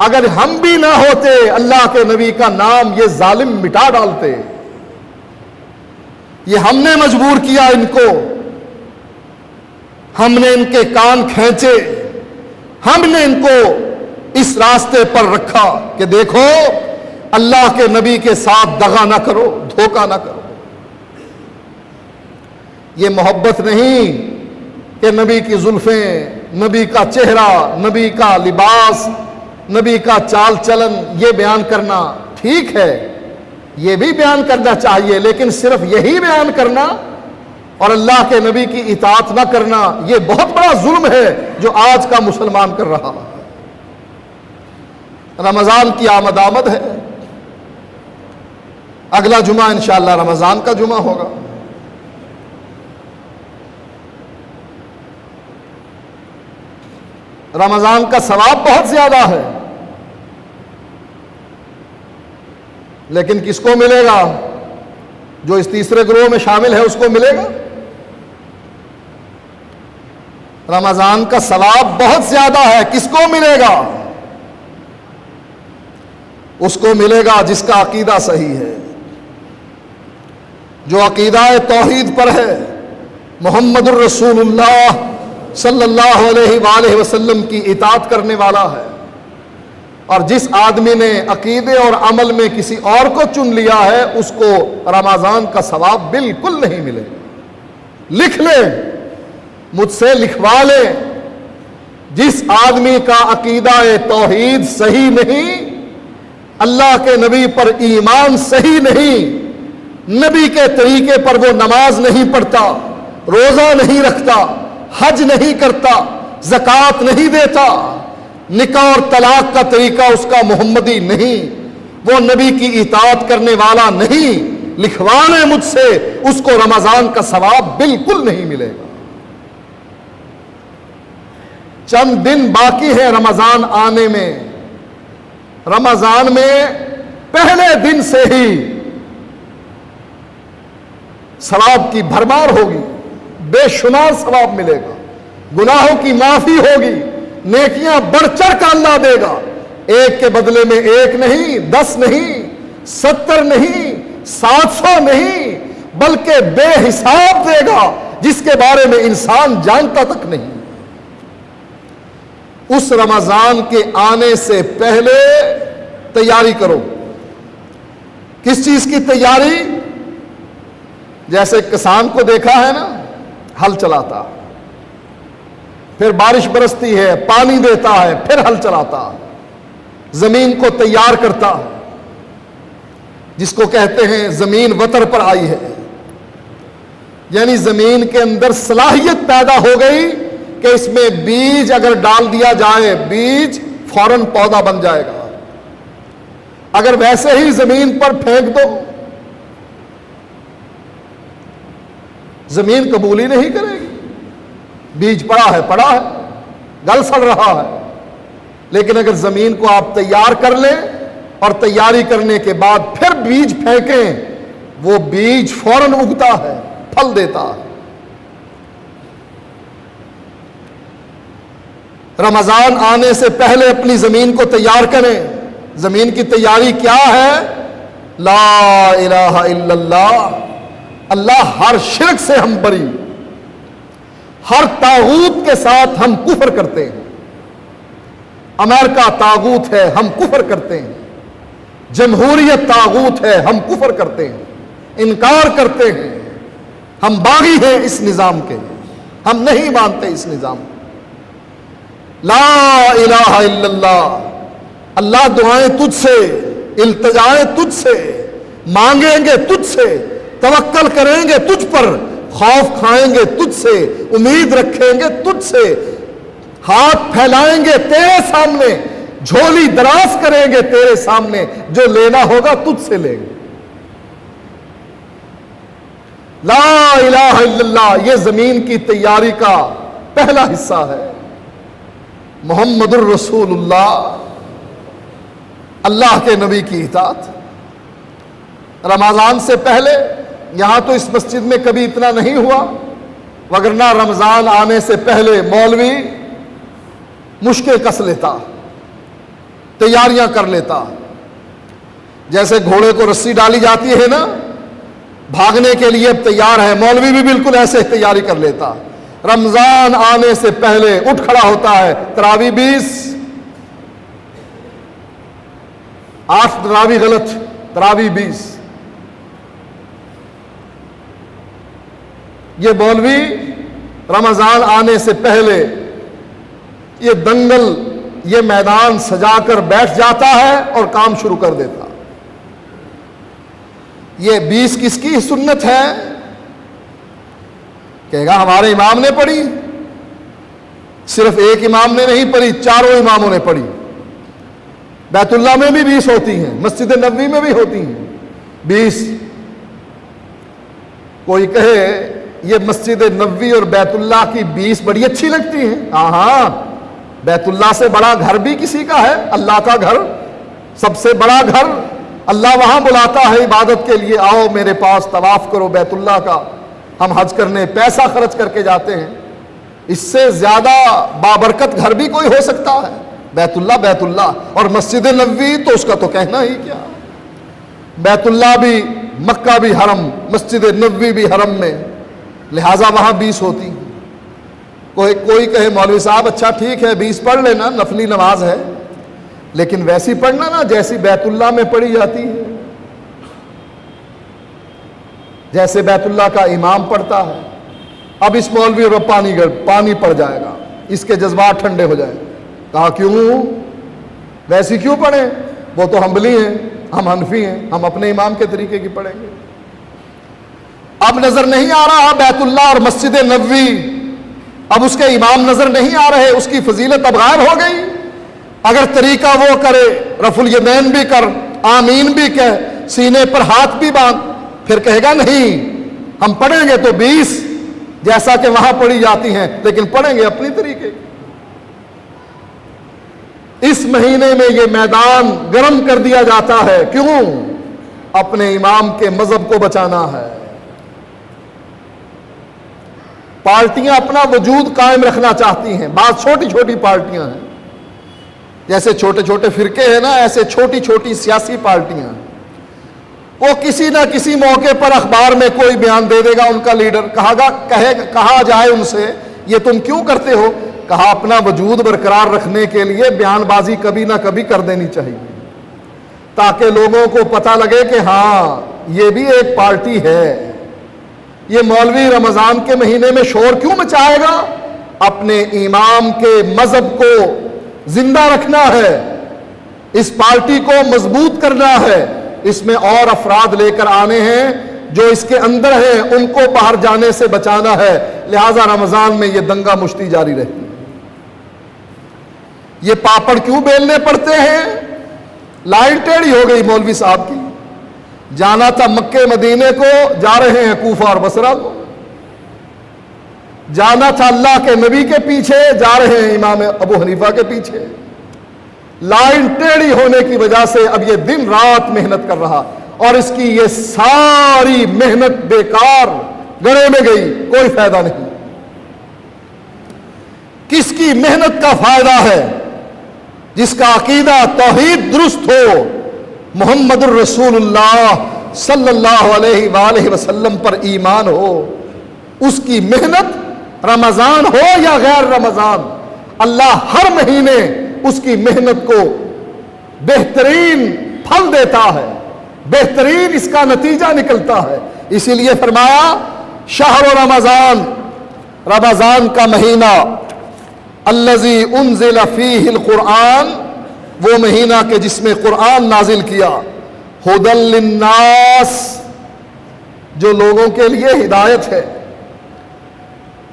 अगर हम भी ना होते, अल्लाह के नबी का नाम ये जालिम मिटा डालते। ये हमने मजबूर किया इनको, हमने इनके कान खींचे, हमने इनको इस रास्ते पर रखा कि देखो अल्लाह के नबी के साथ दगा ना करो, धोखा ना करो। ये मोहब्बत नहीं कि नबी की जुल्फें, नबी का चेहरा, नबी का लिबास, नबी का चाल चलन ये बयान करना ठीक है, ये भी बयान करना चाहिए, लेकिन सिर्फ यही बयान करना और अल्लाह के नबी की इताअत ना करना, ये बहुत बड़ा जुल्म है जो आज का मुसलमान कर रहा है। रमजान की आमद है, अगला जुमा इंशाअल्लाह रमजान का जुमा होगा। रमजान का सवाब बहुत ज्यादा है, लेकिन किसको मिलेगा? जो इस तीसरे ग्रोह में शामिल है उसको मिलेगा। रमजान का सवाब बहुत ज्यादा है, किसको मिलेगा? उसको मिलेगा जिसका अकीदा सही है, जो अकीदा तौहीद पर है, मोहम्मदुर रसूलुल्लाह सल्लल्लाहु अलैहि वसल्लम की इताअत करने वाला है। और जिस आदमी ने अकीदे और अमल में किसी और को चुन लिया है, उसको रमजान का सवाब बिल्कुल नहीं मिलेगा। लिख ले, मुझसे लिखवा ले, जिस आदमी का अकीदा तौहीद सही नहीं, अल्लाह के नबी पर ईमान सही नहीं, नबी के तरीके पर वो नमाज नहीं पढ़ता, रोजा नहीं रखता, हज नहीं करता, ज़कात नहीं देता, निकाह और तलाक का तरीका उसका मोहम्मदी नहीं, वो नबी की इताअत करने वाला नहीं, लिखवा ले मुझसे, उसको रमजान का सवाब बिल्कुल नहीं मिलेगा। चंद दिन बाकी है रमजान आने में, रमजान में पहले दिन से ही सवाब की भरमार होगी, बेशुमार सवाब मिलेगा, गुनाहों की माफी होगी, नेकियां बढ़ चढ़ कर अल्लाह देगा। एक के बदले में एक नहीं, 10 नहीं, 70 नहीं, 700 नहीं, बल्कि बेहिसाब देगा, जिसके बारे में इंसान जानता तक नहीं। उस रमजान के आने से पहले तैयारी करो। किस चीज की तैयारी? जैसे किसान को देखा है ना, हल चलाता, फिर बारिश बरसती है, पानी देता है, फिर हल चलाता, जमीन को तैयार करता, जिसको कहते हैं जमीन वतर पर आई है, यानी जमीन के अंदर सलाहियत पैदा हो गई कि इसमें बीज अगर डाल दिया जाए, बीज फौरन पौधा बन जाएगा। अगर वैसे ही जमीन पर फेंक दो, जमीन कबूल ही नहीं करेगी। बीज पड़ा है, गल सड़ रहा है। लेकिन अगर जमीन को आप तैयार कर लें और तैयारी करने के बाद फिर बीज फेंकें, वो बीज फौरन उगता है, फल देता है। रमजान आने से पहले अपनी जमीन को तैयार करें। जमीन की तैयारी क्या है? ला इलाहा इल्लल्लाह, अल्लाह, हर शिर्क से हम बरी, हर तागूत के साथ हम कुफर करते हैं। अमेरिका तागूत है, हम कुफर करते हैं। जमहूरियत तागूत है, हम कुफर करते हैं, इनकार करते हैं। हम बागी हैं इस निजाम के, हम नहीं मानते इस निजाम को। ला इलाहा इल्लल्लाह, अल्लाह, दुआएं तुझसे, इल्तिजाएं तुझसे, मांगेंगे तुझसे, तवक्कल करेंगे तुझ पर, खौफ खाएंगे तुझसे, उम्मीद रखेंगे तुझसे, हाथ फैलाएंगे तेरे सामने, झोली दराज करेंगे तेरे सामने, जो लेना होगा तुझसे लेंगे। ला इलाहा इल्लल्लाह, ये जमीन की तैयारी का पहला हिस्सा है। मोहम्मदुर रसूलुल्लाह, अल्लाह के नबी की इताअत। रमजान से पहले यहां तो इस मस्जिद में कभी इतना नहीं हुआ, वगरना रमजान आने से पहले मौलवी मुश्किल कस लेता, तैयारियां कर लेता। जैसे घोड़े को रस्सी डाली जाती है ना, भागने के लिए तैयार है, मौलवी भी बिल्कुल ऐसे तैयारी कर लेता। रमजान आने से पहले उठ खड़ा होता है, तरावी 20, 8 तरावी गलत, तरावी 20। ये मौलवी रमजान आने से पहले ये दंगल, ये मैदान सजाकर बैठ जाता है और काम शुरू कर देता। ये 20 किसकी सुन्नत है? कहेगा हमारे इमाम ने पढ़ी। सिर्फ एक इमाम ने नहीं पढ़ी, चारों इमामों ने पढ़ी। बैतुल्ला में भी 20 होती हैं, मस्जिद नबवी में भी होती हैं 20। कोई कहे ये मस्जिद नबवी और बैतुल्ला की 20 बड़ी अच्छी लगती हैं। हाँ, बैतुल्ला से बड़ा घर भी किसी का है, अल्लाह का घर, सबसे बड़ा घर। अल्लाह वहां बुलाता है इबादत के लिए, आओ मेरे पास तवाफ करो बैतुल्ला का। हम हज करने पैसा खर्च करके जाते हैं। इससे ज्यादा बाबरकत घर भी कोई हो सकता है? बैतुल्ला बैतुल्ला, और मस्जिद नबवी तो उसका तो कहना ही क्या। बैतुल्ला भी, मक्का भी हरम, मस्जिद नबवी भी हरम में, लिहाजा वहां 20 होती। कोई कहे मौलवी साहब अच्छा ठीक है 20 पढ़ लेना, नफली नमाज है, लेकिन वैसी पढ़ना ना जैसी बैतुल्ला में पढ़ी जाती है, जैसे बैतुल्ला का इमाम पढ़ता है। अब इस मौलवी पर पानी पड़ जाएगा, इसके जज्बात ठंडे हो जाएंगे। कहा क्यों? वैसी क्यों पढ़े? वो तो हम्बली हैं, हम हनफी हैं, हम अपने इमाम के तरीके की पढ़ेंगे। अब नजर नहीं आ रहा बैतुल्ला और मस्जिद नबवी, अब उसके इमाम नजर नहीं आ रहे, उसकी फजीलत अब गायब हो गई। अगर तरीका वो करे, रफुल यदैन भी कर, आमीन भी कह, सीने पर हाथ भी बांध, फिर कहेगा नहीं हम पढ़ेंगे तो 20 जैसा कि वहां पढ़ी जाती हैं, लेकिन पढ़ेंगे अपनी तरीके। इस महीने में ये मैदान गर्म कर दिया जाता है। क्यों? अपने इमाम के मजहब को बचाना है। पार्टियां अपना वजूद कायम रखना चाहती हैं। बात छोटी छोटी पार्टियां हैं, जैसे छोटे छोटे फिरके हैं ना, ऐसे छोटी छोटी सियासी पार्टियां। वो किसी ना किसी मौके पर अखबार में कोई बयान दे देगा, उनका लीडर कहा जाए उनसे, ये तुम क्यों करते हो? कहा अपना वजूद बरकरार रखने के लिए बयानबाजी कभी ना कभी कर देनी चाहिए, ताकि लोगों को पता लगे कि हाँ ये भी एक पार्टी है। ये मौलवी रमजान के महीने में शोर क्यों मचाएगा? अपने इमाम के मजहब को जिंदा रखना है, इस पार्टी को मजबूत करना है, इसमें और अफराद लेकर आने हैं जो इसके अंदर हैं, उनको बाहर जाने से बचाना है। लिहाजा रमजान में ये दंगा मुश्ती जारी रहती है। ये पापड़ क्यों बेलने पड़ते हैं? लाइन टेढ़ी हो गई मौलवी साहब की। जाना था मक्के मदीने को, जा रहे हैं कूफा और बसरा को। जाना था अल्लाह के नबी के पीछे, जा रहे हैं इमाम अबू हनीफा के पीछे। लाइन टेढ़ी होने की वजह से अब ये दिन रात मेहनत कर रहा, और इसकी ये सारी मेहनत बेकार गड़े में गई, कोई फायदा नहीं। किसकी मेहनत का फायदा है? जिसका अकीदा तौहीद दुरुस्त हो, मोहम्मदुर रसूलुल्लाह सल्लल्लाहु अलैहि वसल्लम पर ईमान हो। उसकी मेहनत रमजान हो या गैर रमजान, अल्लाह हर महीने उसकी मेहनत को बेहतरीन फल देता है, बेहतरीन इसका नतीजा निकलता है। इसीलिए फरमाया शहर रमजान, रमजान का महीना, अल्लज़ी उन्ज़िल फ़ीहिल क़ुरआन, वो महीना के जिसमें कुरान नाजिल किया, हुदल लिन्नास, जो लोगों के लिए हिदायत है।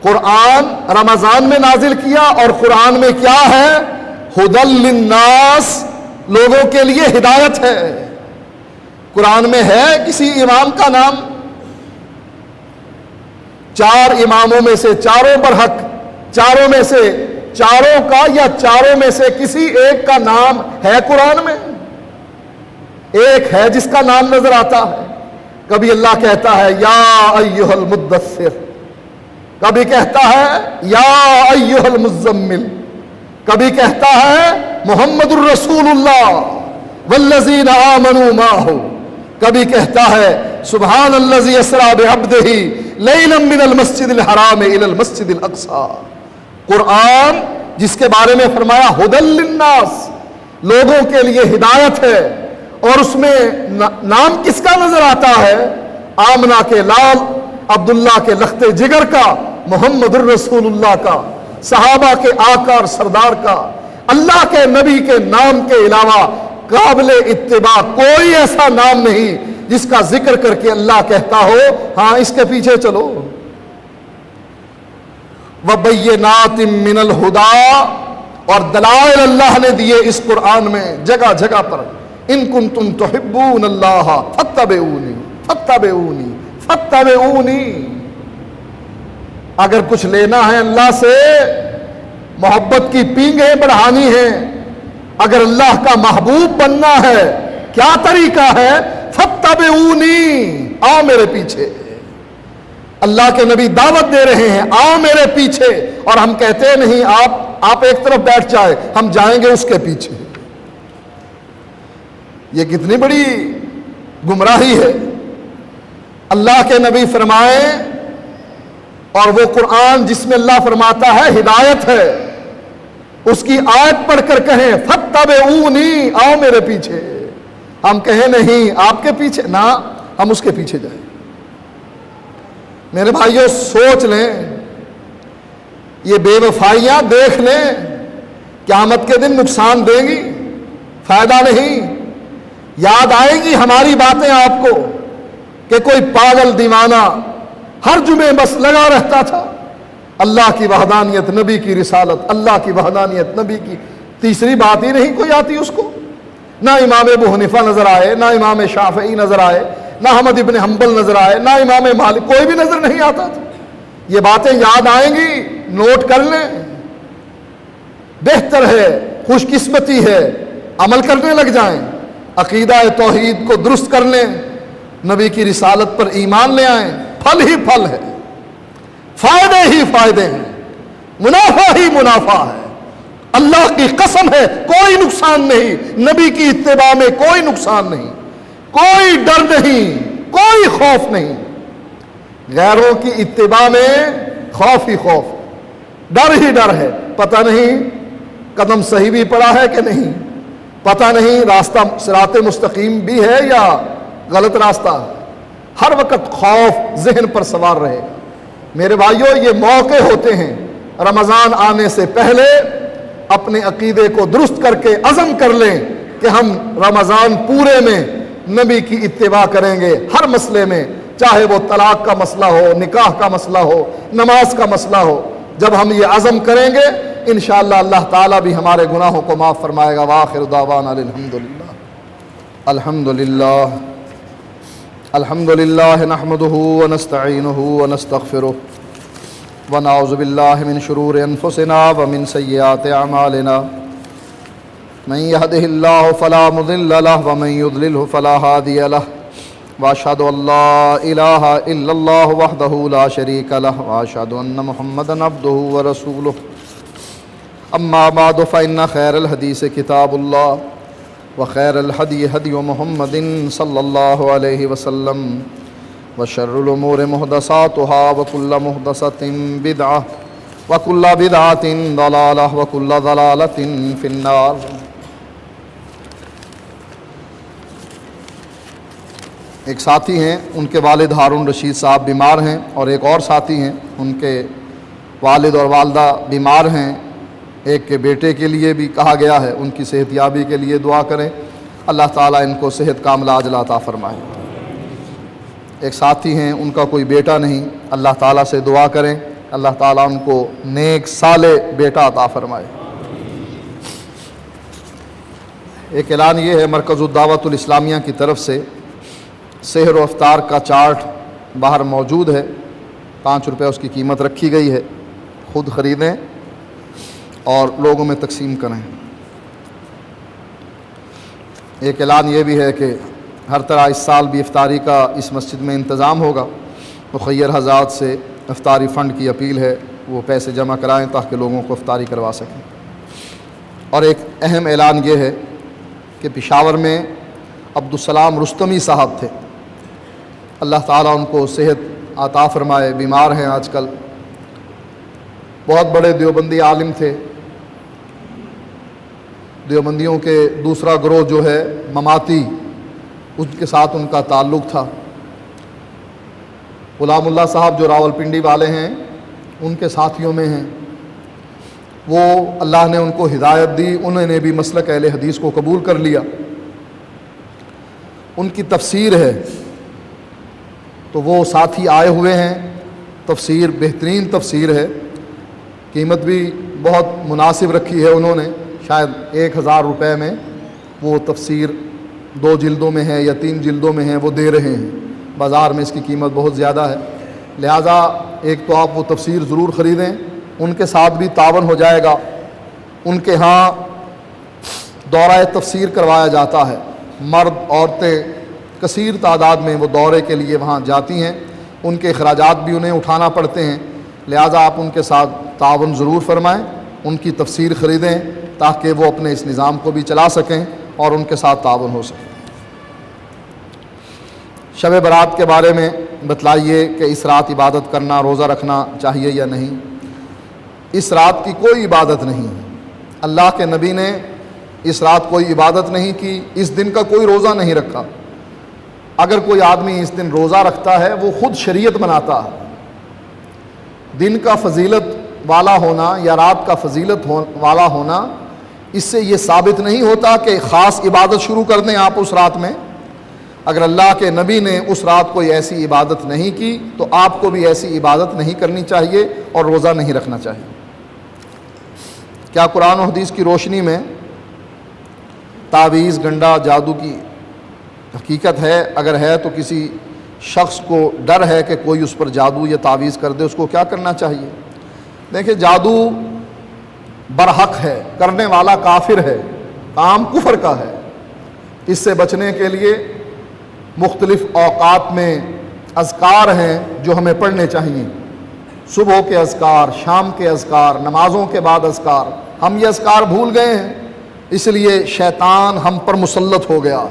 कुरान रमजान में नाजिल किया, और कुरान में क्या है? हुदल लिन्नास, लोगों के लिए हिदायत है। कुरान में है किसी इमाम का नाम? चार इमामों में से चारों बरहक, चारों में से चारों का या चारों में से किसी एक का नाम है कुरान में? एक है जिसका नाम नजर आता है। कभी अल्लाह कहता है या अय्युहल मुद्दस्सिर, कभी कहता है या अय्युहल मुज़्ज़म्मिल, कभी कहता है मुहम्मदुर रसूलुल्लाह वल्लज़ीना आमनू माहू, कभी कहता है सुब्हानल्लज़ी अस्रा बिअब्दिही लैलन मिनल मस्जिदिल हराम इलल मस्जिदिल अक़सा। कुरान जिसके बारे में फरमाया हुदल लिन्नास, लोगों के लिए हिदायत है, और उसमें नाम किसका नजर आता है? आमना के लाल, अब्दुल्ला के लख्ते जिगर का, मोहम्मदुर रसूलुल्लाह का, सहाबा के आका और सरदार का। अल्लाह के नबी के नाम के अलावा काबिले इत्तिबा कोई ऐसा नाम नहीं जिसका जिक्र करके अल्लाह कहता हो हाँ इसके पीछे चलो। वबय्यनातिम मिनल हुदा, और दलाइल अल्लाह ने दिए इस कुरान में जगह जगह पर। इन कुंतुम तुहिब्बून अल्लाह फत्तबिऊनी फत्तबिऊनी फत्तबिऊनी, अगर कुछ लेना है अल्लाह से, मोहब्बत की पींगें बढ़ानी है, अगर अल्लाह का महबूब बनना है, क्या तरीका है? फत्तबिऊनी, आओ मेरे पीछे। अल्लाह के नबी दावत दे रहे हैं आओ मेरे पीछे, और हम कहते हैं नहीं आप एक तरफ बैठ जाए, हम जाएंगे उसके पीछे। ये कितनी बड़ी गुमराही है। अल्लाह के नबी फरमाए, और वो कुरान जिसमें अल्लाह फरमाता है हिदायत है, उसकी आयत पढ़कर कहें फत्तबिऊनी, आओ मेरे पीछे। हम कहें नहीं आपके पीछे ना, हम उसके पीछे जाएं। मेरे भाइयों सोच लें, ये बेवफाइयां देख लें, क़यामत के दिन नुकसान देंगी, फायदा नहीं। याद आएगी हमारी बातें आपको कि कोई पागल दीवाना हर जुमे बस लगा रहता था अल्लाह की वहदानियत, नबी की रिसालत, अल्लाह की वहदानियत, नबी की, तीसरी बात ही नहीं कोई आती उसको। ना इमाम अबू हनीफा नजर आए, ना इमाम शाफई नजर आए, ना अहमद इब्न हंबल नजर आए, ना इमाम मालिक, कोई भी नजर नहीं आता था। ये बातें याद आएंगी, नोट कर लें। बेहतर है खुशकिस्मती है, अमल करने लग जाएं, अकीदा तौहीद को दुरुस्त कर लें, नबी की रिसालत पर ईमान ले आएं, फल ही फल है, फायदे ही फायदे हैं, मुनाफा ही मुनाफा है। अल्लाह की कसम है कोई नुकसान नहीं, नबी की इत्तिबा में कोई नुकसान नहीं, कोई डर नहीं, कोई खौफ नहीं। गैरों की इत्तिबा में खौफ ही खौफ, डर ही डर है। पता नहीं कदम सही भी पड़ा है कि नहीं, पता नहीं रास्ता सिराते मुस्तकीम भी है या गलत रास्ता है। हर वक्त खौफ जहन पर सवार रहेगा। मेरे भाइयों, ये मौके होते हैं रमजान आने से पहले अपने अकीदे को दुरुस्त करके अज़म कर लें कि हम रमजान पूरे में नबी की इत्तिबा करेंगे हर मसले में, चाहे वो तलाक का मसला हो, निकाह का मसला हो, नमाज का मसला हो। जब हम ये अज़म करेंगे इंशाअल्लाह अल्लाह ताला भी हमारे गुनाहों को माफ़ फरमाएगा। वाखिर दावाना अल्हम्दुलिल्लाह अल्हम्दुलिल्लाह अल्हम्दुलिल्लाह नहमदुहु व नस्तईनुहु व नस्तगफिरुह व नऊज़ु बिल्लाहि मिन शुरूरि अनफुसिना व मिन सय्यिआति अमालिना मन यहदिहिल्लाहु फला मुदिल्ल लहु व मन युद्लिलहु फला हादिय लहु व अशहदु अल्ला इलाहा इल्लल्लाहु वहदहु ला शरीका लहु व अशहदु अन्न मुहम्मदन अब्दुहु व रसूलुहु। अम्मा बाद फ़इन्न खैरल हदीस किताबुल्लाह व खैरल हदी हदी मुहम्मदिन सल्लल्लाहु अलैहि वसल्लम व शर्रुल उमूरि मुहदसातुहा व कुल्लु मुहदसतिन बिदअह व कुल्लु बिदअतिन दलालह व कुल्लु दलालतिन फिन्नार। एक साथी हैं, उनके वालिद हारून रशीद साहब बीमार हैं, और एक और साथी हैं, उनके वालिद और वालदा बीमार हैं। एक के बेटे के लिए भी कहा गया है, उनकी सेहतयाबी के लिए दुआ करें, अल्लाह ताला इनको सेहत कामिला अजला अता फरमाए। एक साथी हैं, उनका कोई बेटा नहीं, अल्लाह ताला से दुआ करें, अल्लाह ताला उनको नेक साले बेटा अता फरमाए। एक ऐलान ये है, मरकज़ुद दावतुल इस्लामिया की तरफ से सेहर व अफ्तार का चार्ट बाहर मौजूद है, 5 रुपये उसकी कीमत रखी गई है, ख़ुद ख़रीदें और लोगों में तकसीम करें। एक ऐलान ये भी है कि हर तरह इस साल भी इफ्तारी का इस मस्जिद में इंतज़ाम होगा। मुखय्यर हज़रात से इफ्तारी फ़ंड की अपील है, वो पैसे जमा कराएं ताकि लोगों को इफ्तारी करवा सकें। और एक अहम ऐलान ये है कि पेशावर में अब्दुस्सलाम रुस्तमी साहब थे, अल्लाह ताला उनको सेहत अता फरमाए, बीमार हैं आजकल। बहुत बड़े देवबंदी आलिम थे, देवबंदियों के दूसरा ग्रोह जो है ममाती, उनके साथ उनका ताल्लुक़ था। गुलामुल्लाह साहब जो रावलपिंडी वाले हैं, उनके साथियों में हैं। वो अल्लाह ने उनको हिदायत दी, उन्होंने भी मसलक अहले हदीस को कबूल कर लिया। उनकी तफसीर है, तो वो साथी आए हुए हैं। तफसीर बेहतरीन तफसीर है, कीमत भी बहुत मुनासिब रखी है उन्होंने, शायद 1000 रुपये में वो तफसीर 2 जिल्दों में है या 3 जिल्दों में है, वो दे रहे हैं। बाज़ार में इसकी कीमत बहुत ज़्यादा है, लिहाजा एक तो आप वो तफसीर ज़रूर ख़रीदें, उनके साथ भी तावन हो जाएगा। उनके यहाँ दौरा तफसीर करवाया जाता है, मर्द औरतें कसीर तादाद में वो दौरे के लिए वहाँ जाती हैं, उनके अखराजात भी उन्हें उठाना पड़ते हैं, लिहाजा आप उनके साथ तावन ज़रूर फरमाएँ, उनकी तफसीर ख़रीदें ताकि वो अपने इस निज़ाम को भी चला सकें और उनके साथ तावन हो सके। शब बरात के बारे में बतलाइए कि इस रात इबादत करना, रोज़ा रखना चाहिए या नहीं। इस रात की कोई इबादत नहीं है, अल्लाह के नबी ने इस रात कोई इबादत नहीं की, इस दिन का कोई रोज़ा नहीं रखा। अगर कोई आदमी इस दिन रोज़ा रखता है वो ख़ुद शरीयत बनाता है। दिन का फजीलत वाला होना या रात का फजीलत वाला होना, इससे ये साबित नहीं होता कि ख़ास इबादत शुरू कर दें आप उस रात में। अगर अल्लाह के नबी ने उस रात कोई ऐसी इबादत नहीं की तो आपको भी ऐसी इबादत नहीं करनी चाहिए और रोज़ा नहीं रखना चाहिए। क्या कुरान और हदीस की रोशनी में तावीज़, गंडा, जादू की हकीकत है? अगर है तो किसी शख्स को डर है कि कोई उस पर जादू या तावीज़ कर दे, उसको क्या करना चाहिए? देखिए, जादू बरहक है, करने वाला काफिर है, काम कुफर का है। इससे बचने के लिए मुख्तलिफ औकात में अज़कार हैं जो हमें पढ़ने चाहिए। सुबह के अज़कार, शाम के अज़कार, नमाज़ों के बाद अज़कार। हम ये अज़कार भूल गए हैं, इसलिए शैतान हम पर मुसल्लत हो गया।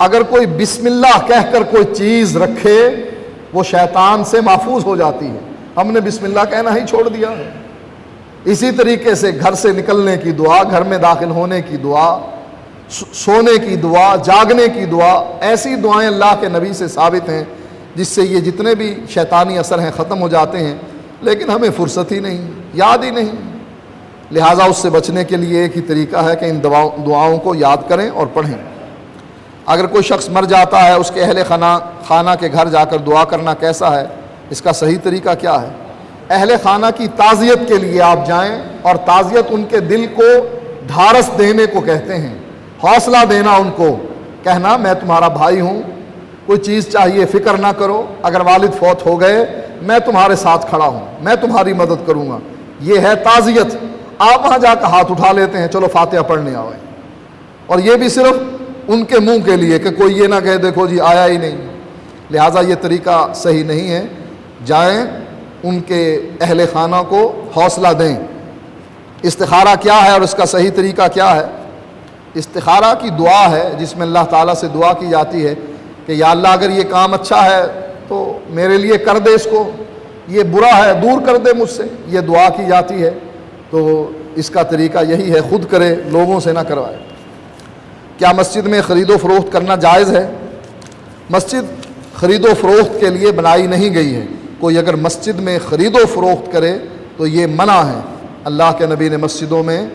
अगर कोई बिस्मिल्लाह कहकर कोई चीज़ रखे वो शैतान से महफूज हो जाती है। हमने बिस्मिल्लाह कहना ही छोड़ दिया है। इसी तरीके से घर से निकलने की दुआ, घर में दाखिल होने की दुआ, सोने की दुआ, जागने की दुआ, ऐसी दुआएं अल्लाह के नबी से साबित हैं जिससे ये जितने भी शैतानी असर हैं ख़त्म हो जाते हैं। लेकिन हमें फुर्सत ही नहीं, याद ही नहीं। लिहाजा उससे बचने के लिए एक ही तरीका है कि इन दुआओं को याद करें और पढ़ें। अगर कोई शख्स मर जाता है, उसके अहले खाना के घर जाकर दुआ करना कैसा है, इसका सही तरीका क्या है? अहले खाना की ताज़ियत के लिए आप जाएं, और ताज़ियत उनके दिल को ढारस देने को कहते हैं, हौसला देना उनको, कहना मैं तुम्हारा भाई हूँ, कोई चीज़ चाहिए फ़िक्र ना करो, अगर वालिद फौत हो गए मैं तुम्हारे साथ खड़ा हूँ, मैं तुम्हारी मदद करूँगा। ये है ताज़ियत। आप वहाँ जाकर हाथ उठा लेते हैं, चलो फातिहा पढ़ने आओ, और ये भी सिर्फ उनके मुंह के लिए कि कोई ये ना कहे देखो जी आया ही नहीं। लिहाजा ये तरीका सही नहीं है। जाएं, उनके अहले खाना को हौसला दें। इस्तिखारा क्या है और इसका सही तरीका क्या है? इस्तिखारा की दुआ है जिसमें अल्लाह ताला से दुआ की जाती है कि या अल्लाह अगर ये काम अच्छा है तो मेरे लिए कर दे इसको, ये बुरा है दूर कर दे मुझसे, ये दुआ की जाती है। तो इसका तरीका यही है, खुद करे, लोगों से ना करवाए। क्या मस्जिद में ख़रीदो फ़रोख्त करना जायज़ है? मस्जिद ख़रीदो फ़रोख्त के लिए बनाई नहीं गई है। कोई अगर मस्जिद में ख़रीदो फ़रोख्त करे तो ये मना है। अल्लाह के नबी ने मस्जिदों में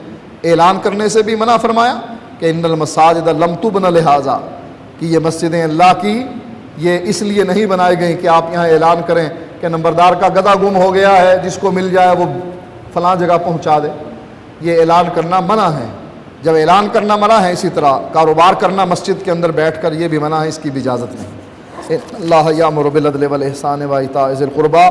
ऐलान करने से भी मना फरमाया कि इन्नल मसाजिद लम तुबना लिहाजा, कि ये मस्जिदें अल्लाह की ये इसलिए नहीं बनाई गई कि आप यहाँ ऐलान करें कि नंबरदार का गधा गुम हो गया है, जिसको मिल जाए वो फ़लाँ जगह पहुँचा दे। ये ऐलान करना मना है। जब ऐलान करना मना है, इसी तरह कारोबार करना मस्जिद के अंदर बैठ कर ये भी मना है, इसकी भी इजाज़त नहीं। अल्लाह यामुरु बिल अदल वल इहसान व इताइ ज़िल क़ुरबा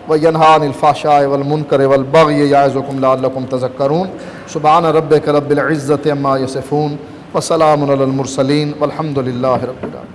व यनहा अनिल फ़हशाइ वल मुनकर वल बग़य यअज़ुकुम लअल्लकुम तज़क्करून। सुब्हान रब्बिका रब्बिल इज़्ज़ति अम्मा यसिफ़ून व सलामुन अलल मुरसलीन वल्हम्दुलिल्लाहि रब्बिल आलमीन।